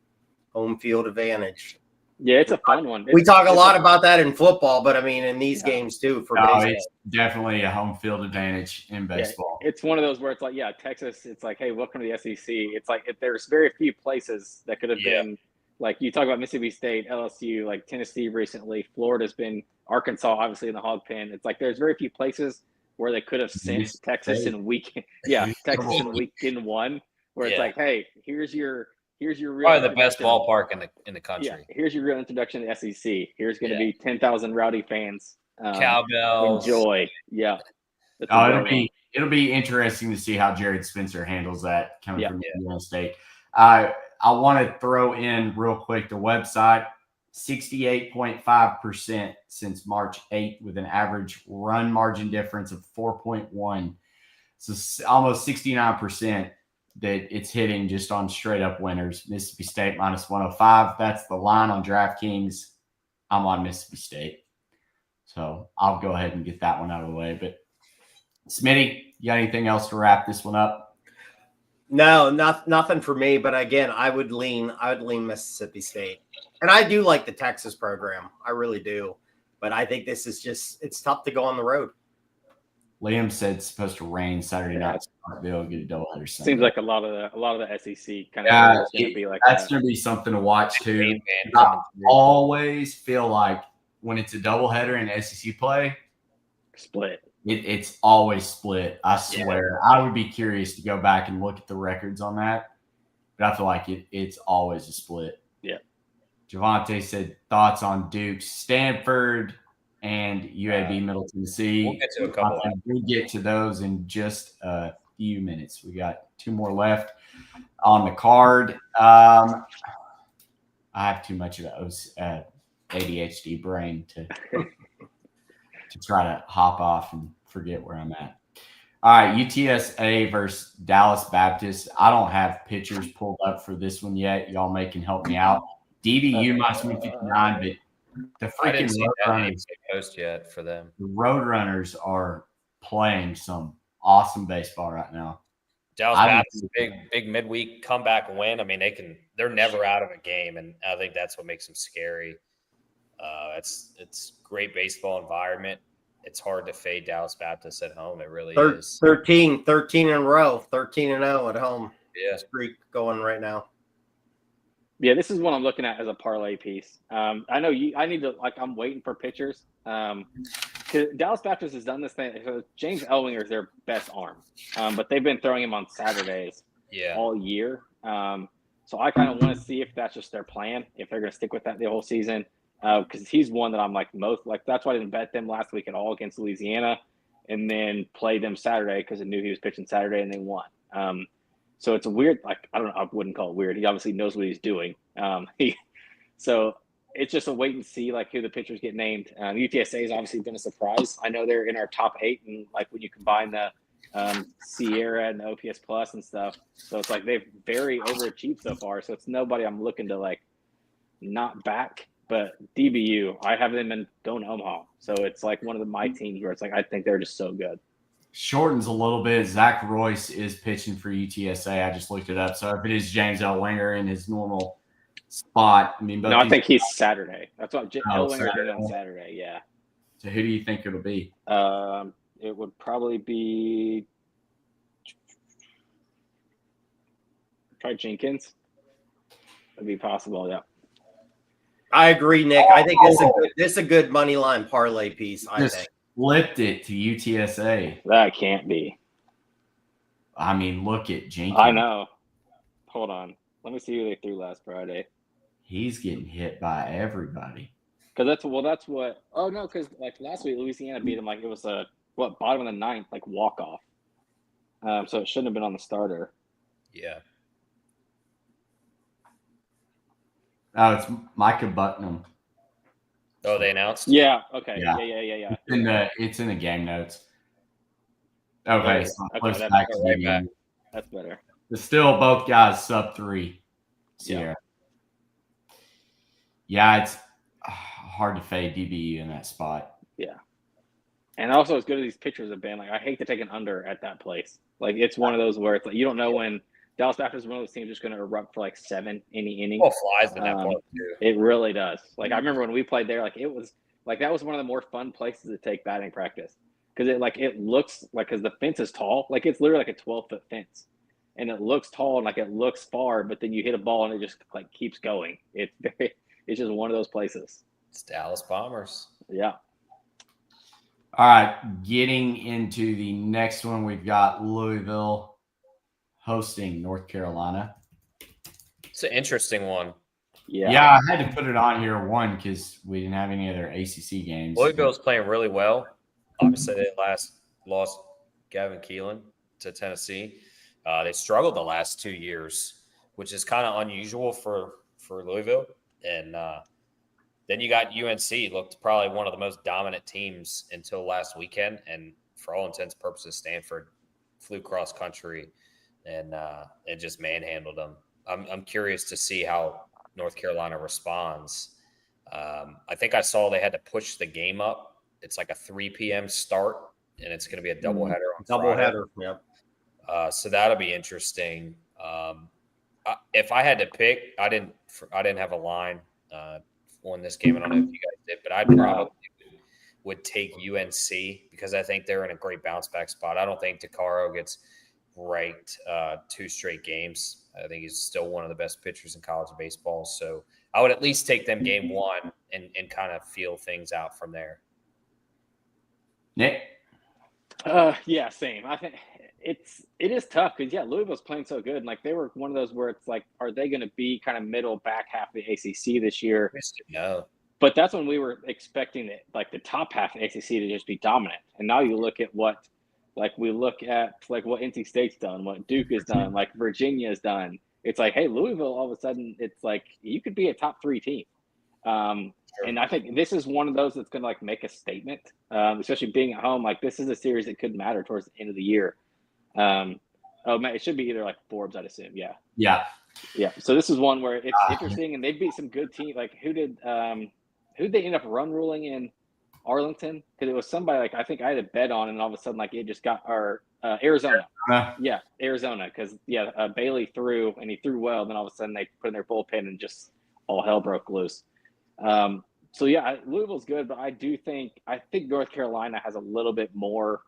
Home field advantage. Yeah, it's a fun one. We talk a lot about that in football, but I mean, in these games too, for baseball. It's definitely a home field advantage in baseball. Yeah, it's one of those where it's like, yeah, Texas, it's like, hey, welcome to the SEC. It's like, there's very few places that could have been, like, you talk about Mississippi State, LSU, like Tennessee recently, Florida's been, Arkansas, obviously in the hog pen. It's like, there's very few places where they could have sent Texas in week, Texas in weekend one, where it's like, hey, here's your real probably the best ballpark in the country. Yeah, here's your real introduction to the SEC. Here's going to be 10,000 rowdy fans. Cowbells. Enjoy. Yeah. It'll be interesting to see how Jared Spencer handles that coming from Indiana State. I want to throw in real quick the website. 68.5% since March 8th with an average run margin difference of 4.1. So almost 69% that it's hitting just on straight up winners. Mississippi State minus 105. That's the line on DraftKings. I'm on Mississippi State. So I'll go ahead and get that one out of the way. But Smitty, you got anything else to wrap this one up? No, nothing for me. But again, I would lean Mississippi State. And I do like the Texas program. I really do. But I think this is it's tough to go on the road. Liam said it's supposed to rain Saturday night. Starkville, get a doubleheader. Seems like a lot of the SEC kind of going to be like that's going to be something to watch too. I always feel like when it's a doubleheader in SEC play, split. It's always split. I swear. I would be curious to go back and look at the records on that, but I feel like it's always a split. Yeah. Javante said thoughts on Duke's Stanford and UAB Middle Tennessee. We'll get to a couple. We'll get to those in just a few minutes. We got two more left on the card. I have too much of an ADHD brain to try to hop off and forget where I'm at. All right, UTSA versus Dallas Baptist. I don't have pictures pulled up for this one yet. Y'all can help me out. DBU minus 159, but the freaking Roadrunners post yet for them. The Roadrunners are playing some awesome baseball right now. Dallas Baptist, big midweek comeback win. I mean, they're never out of a game, and I think that's what makes them scary. It's great baseball environment. It's hard to fade Dallas Baptist at home. It really is. 13 in a row, 13-0 at home. Yeah, streak going right now. Yeah, this is what I'm looking at as a parlay piece. I know I need to, I'm waiting for pitchers. Because Dallas Baptist has done this thing. So James Ellswinger is their best arm, but they've been throwing him on Saturdays all year. So I kind of want to see if that's just their plan, if they're going to stick with that the whole season. Because he's one that I'm that's why I didn't bet them last week at all against Louisiana, and then play them Saturday because I knew he was pitching Saturday and they won. So it's a weird, I don't know, I wouldn't call it weird. He obviously knows what he's doing. So it's just a wait and see, who the pitchers get named. UTSA has obviously been a surprise. I know they're in our top 8, and when you combine the Sierra and the OPS Plus and stuff, so it's they've very overachieved so far. So it's nobody I'm looking to not back. But DBU, I have them in going to Omaha. So it's one of my teams where it's I think they're just so good. Shortens a little bit. Zach Royce is pitching for UTSA. I just looked it up. So if it is James Ellswinger in his normal spot, I think he's Saturday. That's what Ellswinger did on Saturday. Yeah. So who do you think it'll be? It would probably be. Try Jenkins. That'd be possible. Yeah. I agree, Nick. I think this is a good money line parlay piece. I Just think. flipped it to UTSA. That can't be. I mean, look at Jenkins. I know. Hold on. Let me see who they threw last Friday. He's getting hit by everybody. Because that's what. Oh no, because like last week Louisiana beat them like it was a bottom of the ninth like walk off. So it shouldn't have been on the starter. Yeah. Oh, it's Micah Bucknam. Oh, they announced? Yeah. Okay. Yeah. Yeah. It's in the game notes. Okay, Okay, so okay, close that's back to right the back. game. That's better. But still, both guys sub 3. Yeah. Yeah, it's hard to fade DBU in that spot. And also, as good as these pitchers have been, like I hate to take an under at that place. Like it's one of those where it's like you don't know when Dallas Baptist is one of those teams just going to erupt for like 7 any inning. Well, flies in that park, too. It really does. Like I remember when we played there, like it was like that was one of the more fun places to take batting practice because it looks like because the fence is tall, like it's literally like a 12-foot fence, and it looks tall and like it looks far, but then you hit a ball and it just like keeps going. It's just one of those places. It's Dallas Bombers. Yeah. All right, getting into the next one, we've got Louisville hosting North Carolina. It's an interesting one. Yeah. I had to put it on here, one, because we didn't have any other ACC games. Louisville's playing really well. Obviously, they lost Gavin Keelan to Tennessee. They struggled the last 2 years, which is kind of unusual for Louisville. And then you got UNC, looked probably one of the most dominant teams until last weekend. And for all intents and purposes, Stanford flew cross country and just manhandled them. I'm curious to see how North Carolina responds. I think I saw they had to push the game up. It's like a 3 p.m. start, and it's going to be a doubleheader on Friday. Doubleheader. Yep. So that'll be interesting. If I had to pick, I didn't have a line on this game. I don't know if you guys did, but I probably would take UNC because I think they're in a great bounce back spot. I don't think DeCaro gets ranked 2 straight games. I think he's still one of the best pitchers in college baseball. So I would at least take them game 1 and kind of feel things out from there. Nick? Yeah, same. I think it is tough because Louisville's playing so good, and like they were one of those where it's like, are they going to be kind of middle back half of the ACC this year? No, but that's when we were expecting it, like the top half of the ACC to just be dominant, and now you look at what NC State's done, what Duke has done, like Virginia has done. It's like, hey, Louisville, all of a sudden, it's like you could be a top 3 team. And I think this is one of those that's going to like make a statement, especially being at home. Like this is a series that could matter towards the end of the year. It should be either like Forbes, I'd assume. Yeah. So this is one where it's interesting, and they beat some good teams. Like who'd they end up run ruling in Arlington? Because it was somebody like I think I had a bet on, and all of a sudden like it just got Arizona. Yeah, Arizona. Because Bailey threw, and he threw well. Then all of a sudden they put in their bullpen, and just all hell broke loose. Louisville's good, but I think North Carolina has a little bit more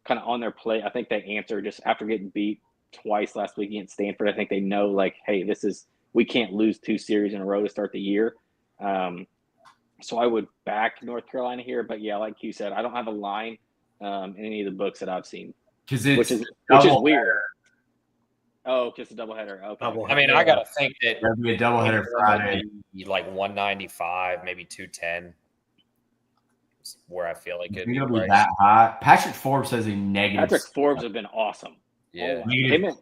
kind of on their plate. I think they answer just after getting beat twice last week against Stanford. I think they know like, hey, we can't lose 2 series in a row to start the year. So I would back North Carolina here, but like you said, I don't have a line in any of the books that I've seen, Which is weird. Oh, just a doubleheader. Okay. I mean, I gotta think that That'd be a doubleheader Friday. Like 195, maybe 210. Where I feel like it'd be It'll be that high. Patrick Forbes has a negative. Patrick Forbes have been awesome. Yeah. Him and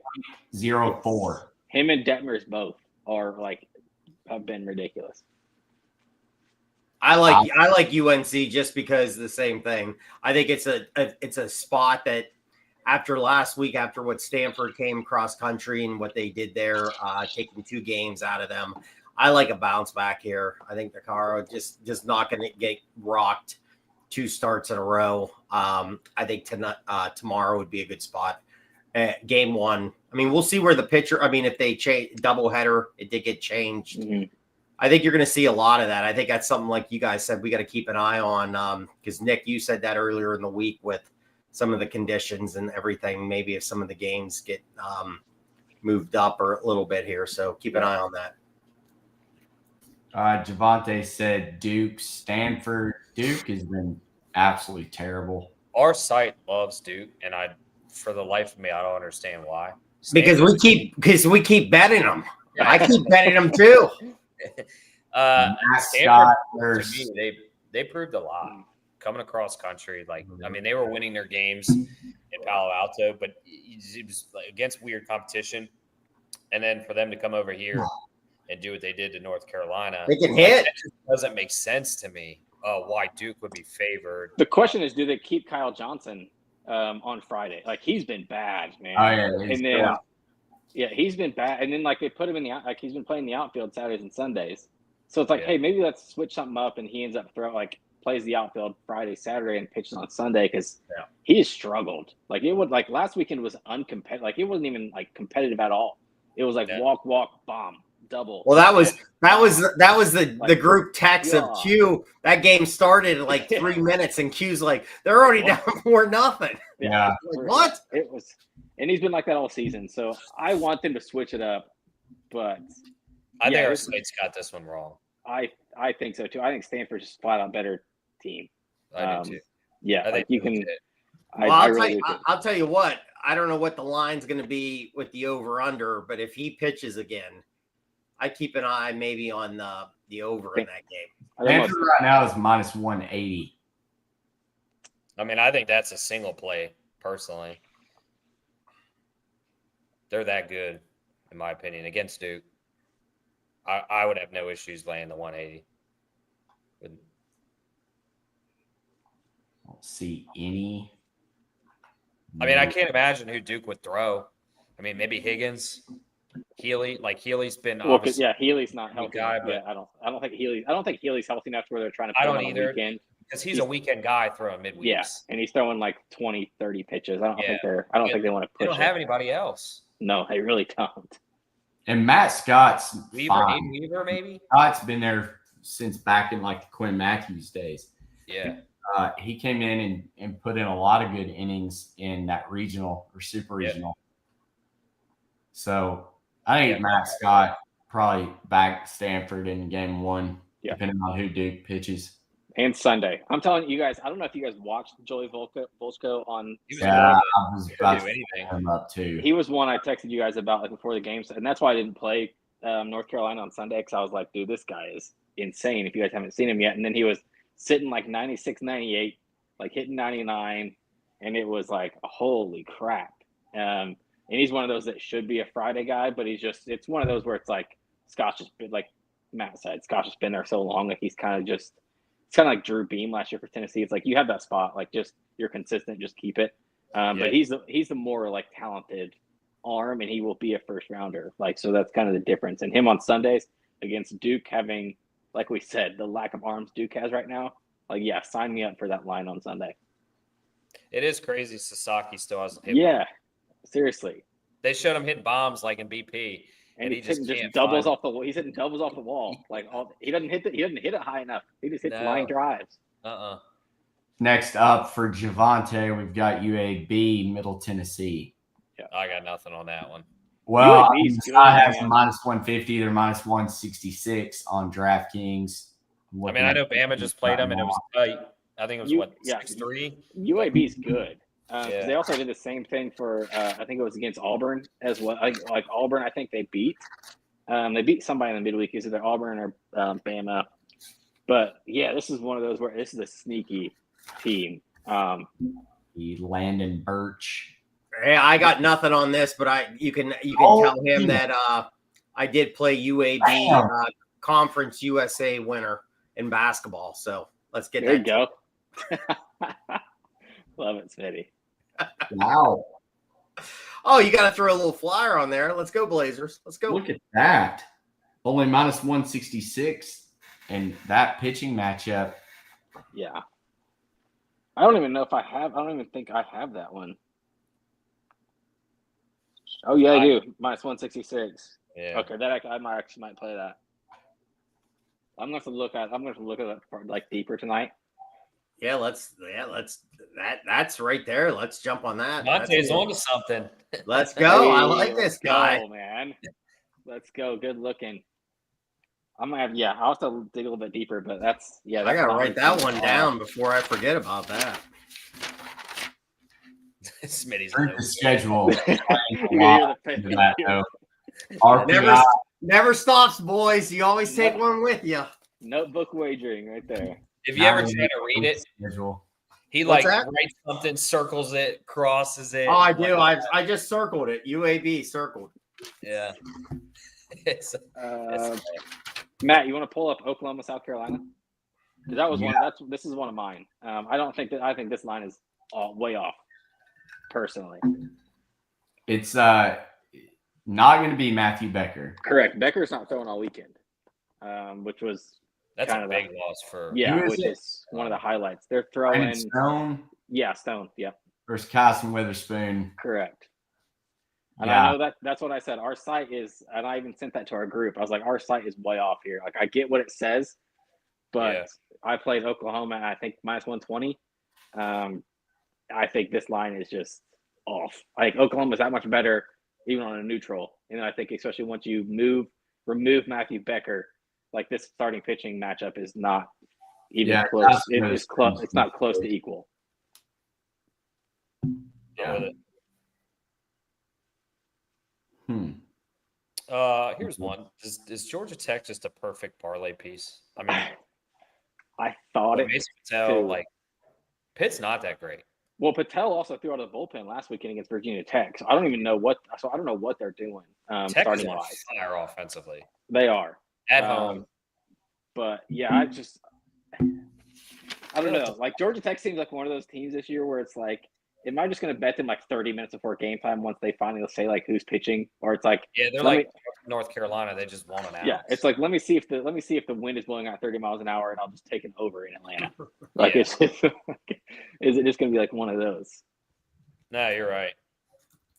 0.4. Him and Detmers both have been ridiculous. I like UNC just because the same thing. I think it's a spot that after last week, after what Stanford came cross country and what they did there, taking 2 games out of them, I like a bounce back here. I think DeCaro just not going to get rocked 2 starts in a row. I think tomorrow would be a good spot. Game 1. I mean, we'll see where the pitcher. I mean, if they change doubleheader, it did get changed. Mm-hmm. I think you're going to see a lot of that. I think that's something like you guys said we got to keep an eye on because Nick, you said that earlier in the week with some of the conditions and everything. Maybe if some of the games get moved up or a little bit here. So keep an eye on that. Javante said Duke, Stanford. Duke has been absolutely terrible. Our site loves Duke, and for the life of me, I don't understand why. Because we keep betting them. I keep betting them too. Stanford, to me, they proved a lot coming across country. Like, I mean, they were winning their games in Palo Alto, but it was against weird competition. And then for them to come over here and do what they did to North Carolina, they can hit. That just doesn't make sense to me. Why Duke would be favored? The question is, do they keep Kyle Johnson on Friday? Like, he's been bad, man. Oh yeah, and then he's been bad. And then like they put him in he's been playing the outfield Saturdays and Sundays. So it's like, hey, maybe let's switch something up, and he ends up plays the outfield Friday, Saturday, and pitches on Sunday because he has struggled. Like last weekend was uncompetitive. Like it wasn't even like competitive at all. It was like walk, bomb, double. Well, that was the group text of Q. That game started at like 3 minutes, and Q's like, they're already down 4-0. Yeah. Like, what? It was, and he's been like that all season. So I want them to switch it up, but I think our site's got this one wrong. I think so too. I think Stanford's just flat out better team. I do too. Yeah, I think you can. I'll tell you what. I don't know what the line's going to be with the over/under, but if he pitches again, I keep an eye maybe on the over in that game. Stanford right now is minus 180. I mean, I think that's a single play personally. They're that good, in my opinion, against Duke. I would have no issues laying the 180. I don't see any. I mean, I can't imagine who Duke would throw. I mean, maybe Higgins, Healy. Like Healy's been obviously Healy's not healthy. Guy, but I don't think Healy's healthy enough to where they're trying to. I don't either because he's a weekend guy throwing midweeks. Yeah, and he's throwing like 20, 30 pitches. I don't think they want to push. They don't have anybody else. No, they really don't. And Matt Scott's Weaver, maybe. Scott's been there since back in like the Quinn Matthews days. Yeah. He came in and put in a lot of good innings in that regional or super regional. So I think Matt Scott probably back Stanford in game one, depending on who Duke pitches. And Sunday. I'm telling you guys, I don't know if you guys watched Joey Volsko on. I was about to pick him up too. He was one I texted you guys about like before the game, and that's why I didn't play North Carolina on Sunday because I was like, dude, this guy is insane if you guys haven't seen him yet. And then he was sitting like 96, 98, like hitting 99, and it was like, holy crap. And he's one of those that should be a Friday guy, but it's one of those where it's like Scott's just been, like Matt said, Scott's just been there so long, like he's kind of just, it's kind of like Drew Beam last year for Tennessee. It's like you have that spot, like just you're consistent, just keep it. But he's the more like talented arm, and he will be a first rounder. Like, so that's kind of the difference. And him on Sundays against Duke having, like we said, the lack of arms Duke has right now. Like, yeah, sign me up for that line on Sunday. It is crazy Sasaki still hasn't hit. Yeah, seriously. They showed him hitting bombs like in BP, and he just doubles off the wall. He's hitting doubles off the wall. Like he doesn't hit it high enough. He just hits line drives. Next up for Javante, we've got UAB, Middle Tennessee. Yeah, I got nothing on that one. Well, I have minus 150. They're minus 166 on DraftKings. I mean, I know Bama just played them, and it was tight. I think it was 6-3. UAB's good. They also did the same thing for I think it was against Auburn as well. Like Auburn, I think they beat somebody in the midweek. Is either Auburn or Bama. But yeah, this is one of those where this is a sneaky team. Landon Birch. Yeah, I got nothing on this, but you can tell him that I did play UAB Conference USA winner in basketball. So let's get there. You go. Love it, Smitty. Wow. Oh, you got to throw a little flyer on there. Let's go, Blazers. Let's go. Look at that. Only minus 166. And that pitching matchup. Yeah. I don't even think I have that one. Oh, yeah, I do. Minus 166. Yeah. Okay, that I might play that. I'm going to look at that like deeper tonight. That's right there. Let's jump on that. Monte's That's- on to something. Let's go. I Hey, like this let's guy. go, man. Let's go. Good looking. I'm gonna have I'll have to dig a little bit deeper, but I that's gotta not write that one routine. down before I forget about that. Smitty's Drink the schedule. You can Wow. hear Into the that, pain. though. RPI. Never stops, boys. You always take one with you. Notebook wagering right there. If you ever 9 try to read it, schedule. he What's like that? writes something, circles it, crosses it. Oh, I do. like- I just circled it. UAB circled. yeah. It's- Matt, you want to pull up Oklahoma, South Carolina? Because that was one. This is one of mine. I think this line is way off. Personally, It's not going to be Matthew Becker. correct. Becker's not throwing all weekend, which was that's kind a of big loss for Who is which it? is one of the highlights. They're throwing, Brandon Stone Stone, versus Carson Witherspoon. correct. And Yeah. I know that's what I said. Our site is, and I even sent that to our group. I was like, our site is way off here. Like, I get what it says, but Yeah. I played Oklahoma, I think -120. I think this line is just off. I think Oklahoma's that much better, even on a neutral. And I think especially once you remove Matthew Becker, like this starting pitching matchup is not even Yeah, close. that's It what is it's close. close It's not to. close to equal. Go with it. Here's one. Is Georgia Tech just a perfect parlay piece? I mean, I thought it. Mason Patel, too. like Pitt's not that great. Well, Patel also threw out of the bullpen last weekend against Virginia Tech. So I don't even know what. So I don't know what they're doing. Tech is Starting on wise, fire offensively they are at Um, home. But yeah, I don't know. Like Georgia Tech seems like one of those teams this year where it's like, am I just going to bet them like 30 minutes before game time once they finally say like who's pitching, or it's like Yeah, they're let like North Carolina. They just won an out. yeah, it's like let me see if the wind is blowing out 30 miles an hour and I'll just take an over in Atlanta. Like Yeah. it's just, is it just going to be like one of those? No, you're right.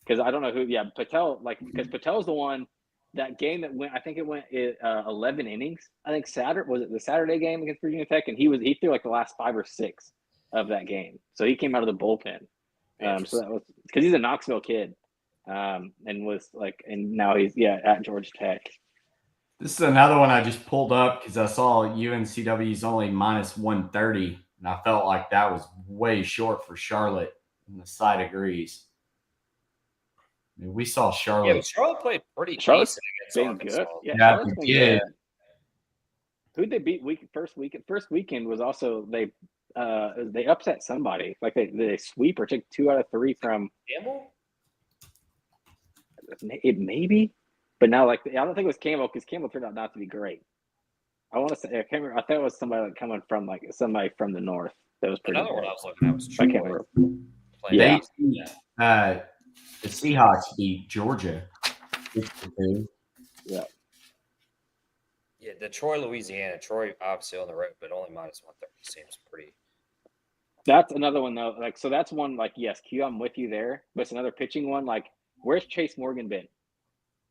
Because I don't know who. Yeah, Patel. Like because Patel's the one. That game that went, I think it went 11 innings. I think was it the Saturday game against Virginia Tech, and he threw like the last 5 or 6 of that game. So he came out of the bullpen. So that was because he's a Knoxville kid, and was like, and now he's at Georgia Tech. This is another one I just pulled up because I saw UNCW's only -130, and I felt like that was way short for Charlotte, and the site agrees. I mean, we saw Yeah, Charlotte. but Charlotte played pretty Charlotte's decent against Been Arkansas. good. Yeah, Yeah, Charlotte's they been did. good. Who'd they beat first weekend? First weekend was also they upset somebody. Like they sweep or took 2 out of 3 from Campbell? it maybe, but now like I don't think it was Campbell because Campbell turned out not to be great. I want to say I can't remember. I thought it was somebody like coming from like somebody from the north that was pretty Another one good. I was looking at was I Troy. can't remember. playing Yeah. The Seahawks beat Georgia. 62. Yeah, the Troy, Louisiana. Troy obviously on the road, but only -130 seems pretty. That's another one though. Like so, that's one like yes, Q. I'm with you there, but it's another pitching one. Like where's Chase Morgan been?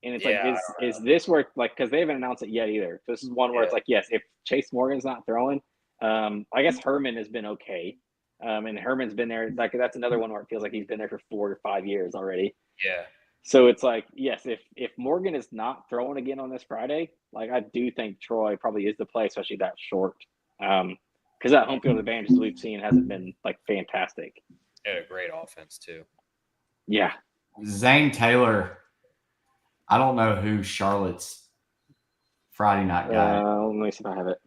And it's Yeah, like is this where like because they haven't announced it yet either. So this is one where it's like yes, if Chase Morgan's not throwing, I guess Herman has been okay. And Herman's been there. Like that's another one where it feels like he's been there for 4 or 5 years already. Yeah, So it's like, yes, if Morgan is not throwing again on this Friday, like I do think Troy probably is the play, especially that short. Because that home field advantage we've seen hasn't been like fantastic. they had a great offense too. Yeah. Zane Taylor. I don't know who Charlotte's Friday night guy. Let me see if I have it.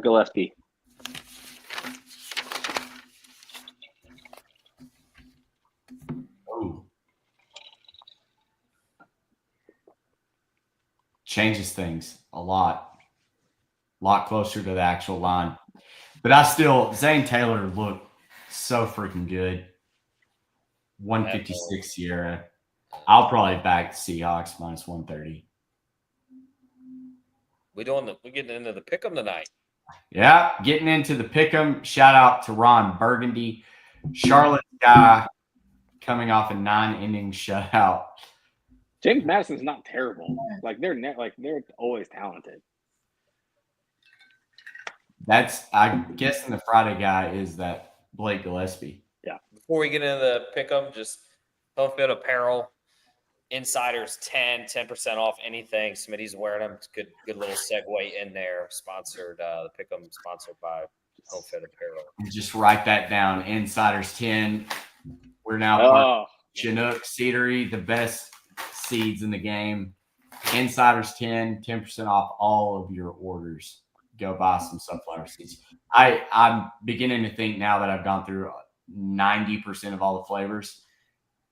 Gillespie. Ooh. Changes things a lot closer to the actual line. But Zane Taylor looked so freaking good. 156 Sierra. I'll probably back the Seahawks -130. We're getting into the pick'em tonight. Yeah, getting into the pick'em. Shout out to Ron Burgundy, Charlotte guy, coming off a 9-inning shutout. James Madison's not terrible. Like they're they're always talented. I'm guessing the Friday guy is that Blake Gillespie. Before we get into the pick'em, just home field apparel. Insiders 10% off anything. Smitty's wearing them. It's good little segue in there. Sponsored the pick'em sponsored by Home Field Apparel. Just write that down. Insiders 10. We're now part of Chinook Seedery, the best seeds in the game. Insiders 10% off all of your orders. Go buy some sunflower seeds. I'm beginning to think now that I've gone through 90% of all the flavors,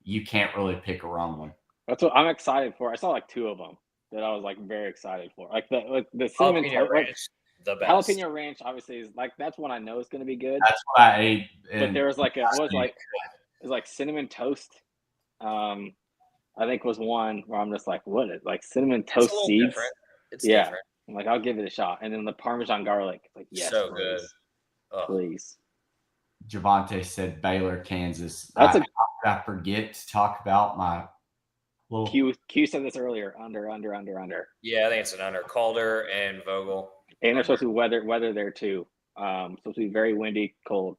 you can't really pick a wrong one. That's what I'm excited for. I saw like 2 of them that I was like very excited for. Like the cinnamon Jalapeno ranch, the best. jalapeno ranch obviously is like that's one I know is going to be good. That's what I ate. But there was like it was like cinnamon toast. I think was one where I'm just like, what is like cinnamon It's toast a little seeds? different. It's Yeah. different. I'm like, I'll give it a shot. And then the Parmesan garlic, like yes, So please, good. Ugh. please. Javante said Baylor, Kansas. That's I forget to talk about my little Q said this earlier. Under. Yeah, I think it's an under. Calder and Vogel. And they're supposed to weather there too. Supposed to be very windy, cold.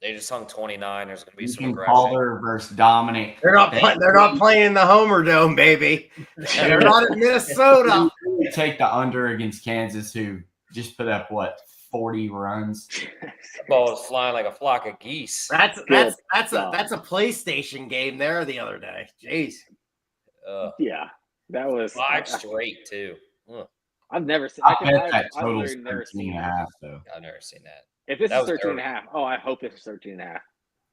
They just hung 29. There's going to be some Ethan aggression. Calder versus Dominic. They're not playing in the Homer Dome, baby. They're not in Minnesota. Take the under against Kansas, who just put up 40 runs. Ball was flying like a flock of geese. That's Good a job. PlayStation game there the other day. Jeez. Yeah, that was 5 straight too. Ugh, I've never seen. I bet that I've total's literally never 13 seen and a that. half, though. I've never seen that. If this That is was 13 and a half, I hope this is 13 and a half.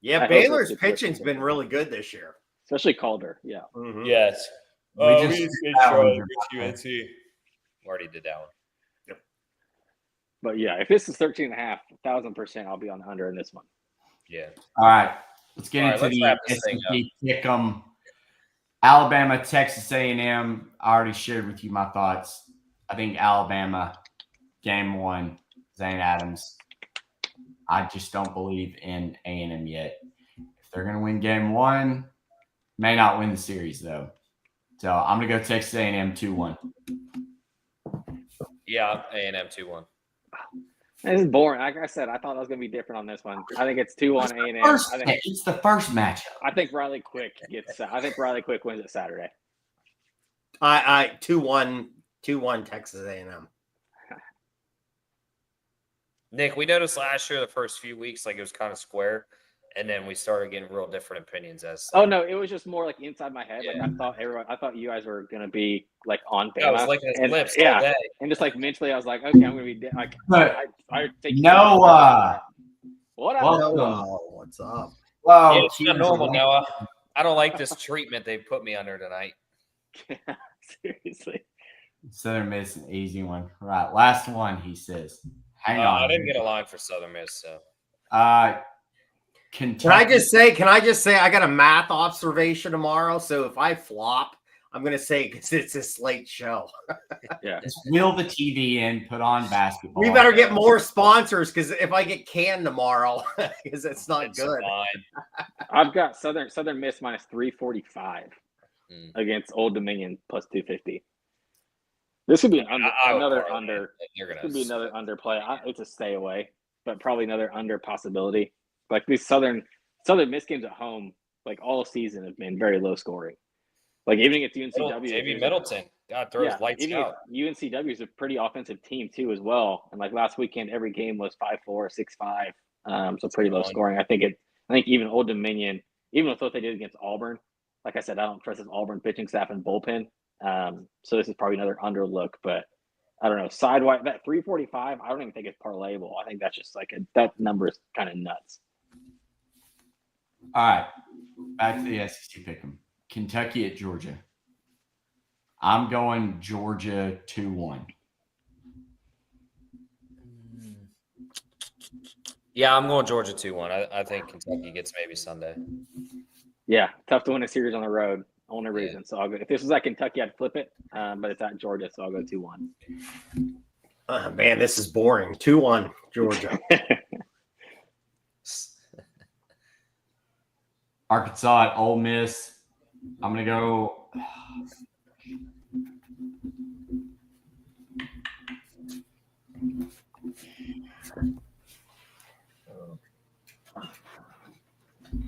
Yeah, I hope Baylor's it's pitching's 13. been really good this year. Especially Calder. Yeah. Mhm. Yes. We just did that one, Javante. Already did that one. But yeah, if this is 13 and a half, 1,000%, I'll be on the under in this one. Yeah. All right, let's get All right, into let's the wrap this thing SEC pick'em. Alabama, Texas A&M. I already shared with you my thoughts. I think Alabama, game 1, Zane Adams. I just don't believe in A&M yet. If they're going to win game 1, may not win the series, though. So I'm going to go Texas A&M 2-1. Yeah, A&M 2-1. This is boring. Like I said, I thought I was going to be different on this one. I think it's 2-1 A&M. It's the first matchup. I think Riley Quick wins it Saturday. I 2-1 Texas A&M. Nick, we noticed last year the first few weeks like it was kind of square, and then we started getting real different opinions as. Oh no, it was just more like inside my head. Yeah. Like I thought you guys were gonna be like on I was Bama. licking his And- lips yeah. all day. And just like mentally, I was like, okay, I'm gonna be like, But I take Noah. What? Welcome. Oh, what's up? Whoa, Yeah, it's not normal, Noah. I don't like this treatment they put me under tonight. Seriously. Southern Miss, an easy one. Right, last one, he says. Hang on. I didn't get a line for Southern Miss, so Kentucky. Can I just say I got a math observation tomorrow? So if I flop, I'm gonna say because it's a slate show. Just wheel the TV in, put on basketball. We better get more sponsors because if I get canned tomorrow, because it's not it's good. fine. I've got Southern Miss minus 345 Mm. against Old Dominion plus 250. This could be I would another parlay under. it. You're gonna Could be another underplay. It's a stay away, but probably another under possibility. Like these Southern Miss games at home, like all season, have been very low scoring. Like even against UNCW, JV Middleton. God throws lights even out. UNCW is a pretty offensive team too, as well. And like last weekend, every game was 5-4, 6-5, so pretty low scoring. I think even Old Dominion, even with what they did against Auburn, like I said, I don't trust this Auburn pitching staff and bullpen. So this is probably another under look, but I don't know. Sidewise, that 345, I don't even think it's parlayable. I think that's just like that number is kind of nuts. All right, back to the SEC pick'em. Kentucky at Georgia. I'm going Georgia 2-1. Yeah, I'm going Georgia 2-1. I think Kentucky gets maybe Sunday. Yeah, tough to win a series on the road. Only reason. So I'll go. If this was at Kentucky, I'd flip it. But it's at Georgia, so I'll go 2-1. Man, this is boring. 2-1 Georgia. Arkansas at Ole Miss. I'm gonna go.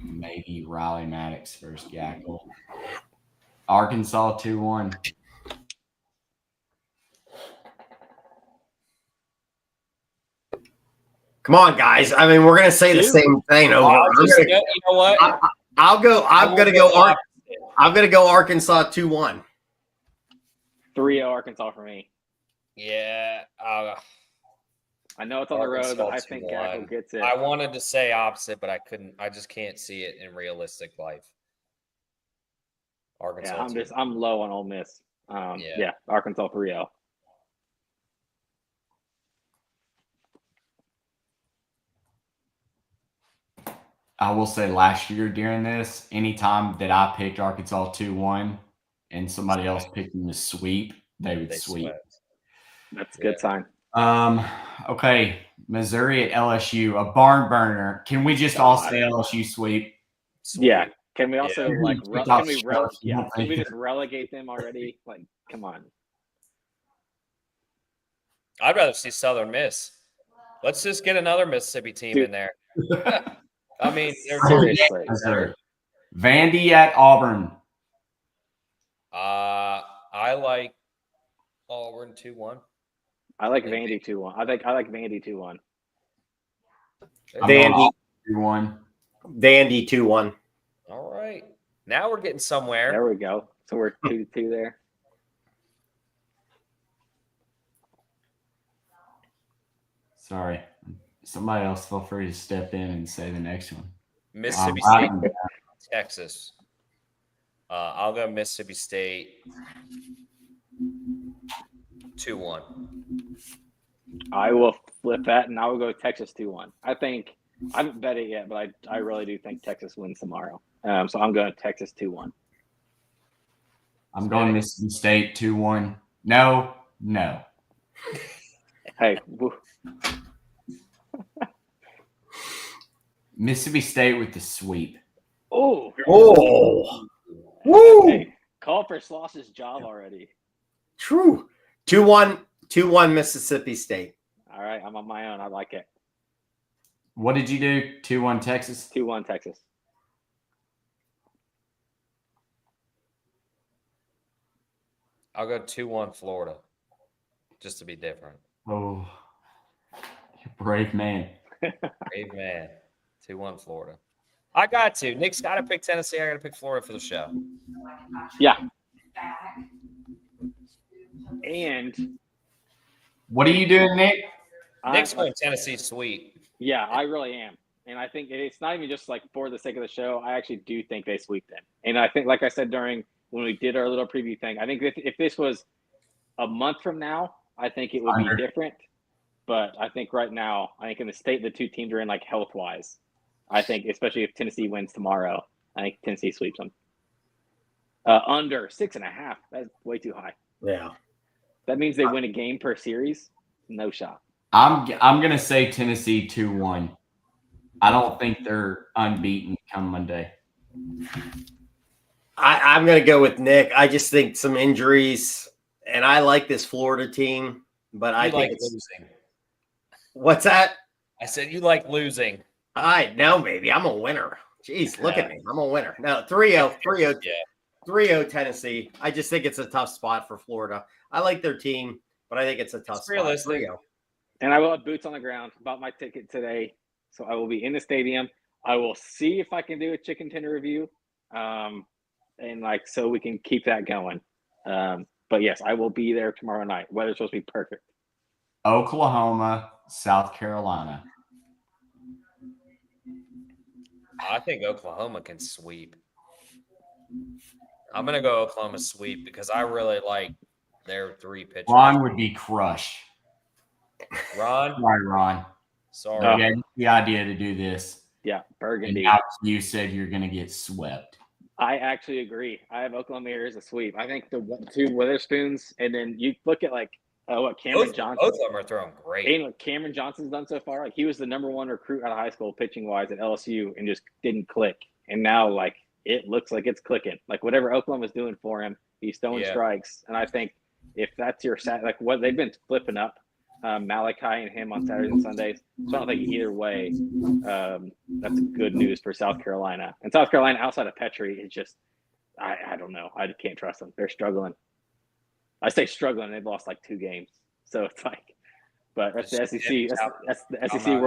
Maybe Riley Maddox versus Gackle. Arkansas 2-1. Come on, guys. I mean, we're gonna say the Dude. same thing over. You know what? I'll go. I'm gonna go. opposite. I'm gonna go Arkansas 2-1. 3-0 Arkansas for me. Yeah. I know it's on the road, but I Arkansas think 2-1. Gackle gets it. I wanted to say opposite, but I couldn't. I just can't see it in realistic life. Arkansas. Yeah, I'm low on Ole Miss. Yeah, Arkansas 3-0. I will say last year during this, anytime that I picked Arkansas 2-1 and somebody else picked them to sweep, they would sweep. swept. That's a good sign. Okay. Missouri at LSU, a barn burner. Can we just all say LSU sweep? Sweep. Yeah. Can we also Yeah. can we just relegate them already? Like, come on. I'd rather see Southern Miss. Let's just get another Mississippi team in there. I mean, they're Seriously. Missouri. Vandy at Auburn. I like Auburn 2-1. I like Vandy 2-1. I like Vandy 2-1. Vandy 2-1. Vandy 2-1. All right. Now we're getting somewhere. There we go. So we're 2-2 there. Sorry. Somebody else feel free to step in and say the next one. Mississippi Right. State, Texas. I'll go Mississippi State 2-1. I will flip that, and I will go Texas 2-1. I haven't bet it yet, but I really do think Texas wins tomorrow. So I'm going Texas 2-1. I'm going Mississippi State 2-1. No. Hey, Mississippi State with the sweep. oh, Woo! hey, call for Sloss's job already. True. 2-1 Mississippi State. All right, I'm on my own. I like it. What did you do? 2-1 Texas? 2-1 Texas. I'll go 2-1 Florida, just to be different. Oh, you brave man. Brave man. 2-1 Florida. I got to. Nick's got to pick Tennessee. I got to pick Florida for the show. Yeah. And What are you doing, Nick? Nick's going Tennessee sweep. yeah, I really am. And I think it's not even just like for the sake of the show. I actually do think they sweep them. And I think, like I said during when we did our little preview thing, I think if this was a month from now, I think it would be different. But I think right now, I think in the state the two teams are in, like health-wise, I think especially if Tennessee wins tomorrow, I think Tennessee sweeps them. Under 6.5. That's way too high. Yeah. That means they win a game per series. No shot. I'm gonna say Tennessee 2-1. I don't think they're unbeaten come Monday. I'm going to go with Nick. I just think some injuries, and I like this Florida team, but I You think like it's losing. what's that? I said you like losing. No, baby. I'm a winner. Jeez, look at me. I'm a winner. No, 3-0 Yeah. 3-0 Tennessee. I just think it's a tough spot for Florida. I like their team, but I think it's a tough It's spot. realistic. 3-0. And I will have boots on the ground. Bought my ticket today, so I will be in the stadium. I will see if I can do a chicken tender review, and like so we can keep that going. But yes, I will be there tomorrow night. Weather's supposed to be perfect. Oklahoma, South Carolina. I think Oklahoma can sweep. I'm going to go Oklahoma sweep because I really like their three pitchers. Ron would be crushed. Ron? Sorry, Ron. Sorry. You had the idea to do this. Yeah, And Burgundy. now you said you're going to get swept. I actually agree. I have Oklahoma here as a sweep. I think the two Witherspoons, and then you look at like what Cameron Johnson. Both of them are throwing great. And what Cameron Johnson's done so far, like he was the number one recruit out of high school pitching wise at LSU and just didn't click. And now like it looks like it's clicking. Like whatever Oklahoma's doing for him, he's throwing strikes. And I think if that's your like what they've been flipping up Malachi and him on Saturdays and Sundays. So I don't think either way that's good news for South Carolina. And South Carolina outside of Petrie is just I don't know. I can't trust them. They're struggling. I say struggling. They've lost like 2 games. So it's like, but that's the SEC. That's the SEC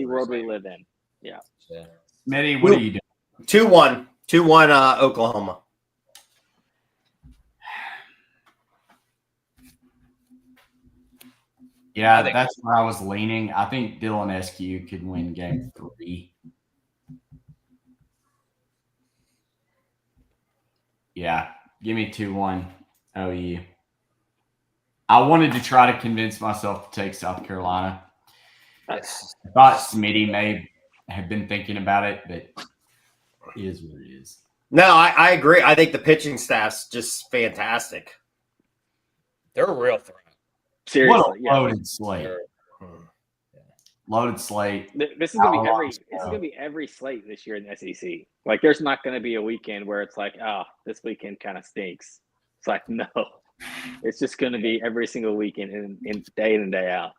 world we live in. Yeah. Smitty, what are you doing? 2-1 Oklahoma. Yeah, that's where I was leaning. I think Dylan SQ could win game 3. Yeah, give me 2-1 OU. I wanted to try to convince myself to take South Carolina. I thought Smitty may have been thinking about it, but it is what it is. No, I agree. I think the pitching staff's just fantastic. They're a real threat. Seriously, what a loaded slate. Loaded slate. This is gonna be every slate this year in the SEC. Like, there's not gonna be a weekend where it's like, oh, this weekend kind of stinks. It's like, no, it's just gonna be every single weekend in day in and day out.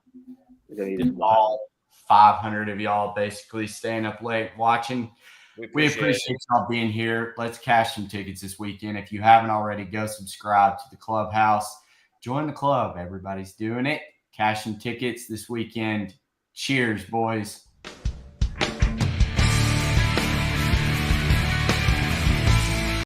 It's gonna be just all 500 of y'all basically staying up late watching. We appreciate y'all being here. Let's cash some tickets this weekend. If you haven't already, go subscribe to the Clubhouse. Join the club. Everybody's doing it. Cash some tickets this weekend. Cheers, boys.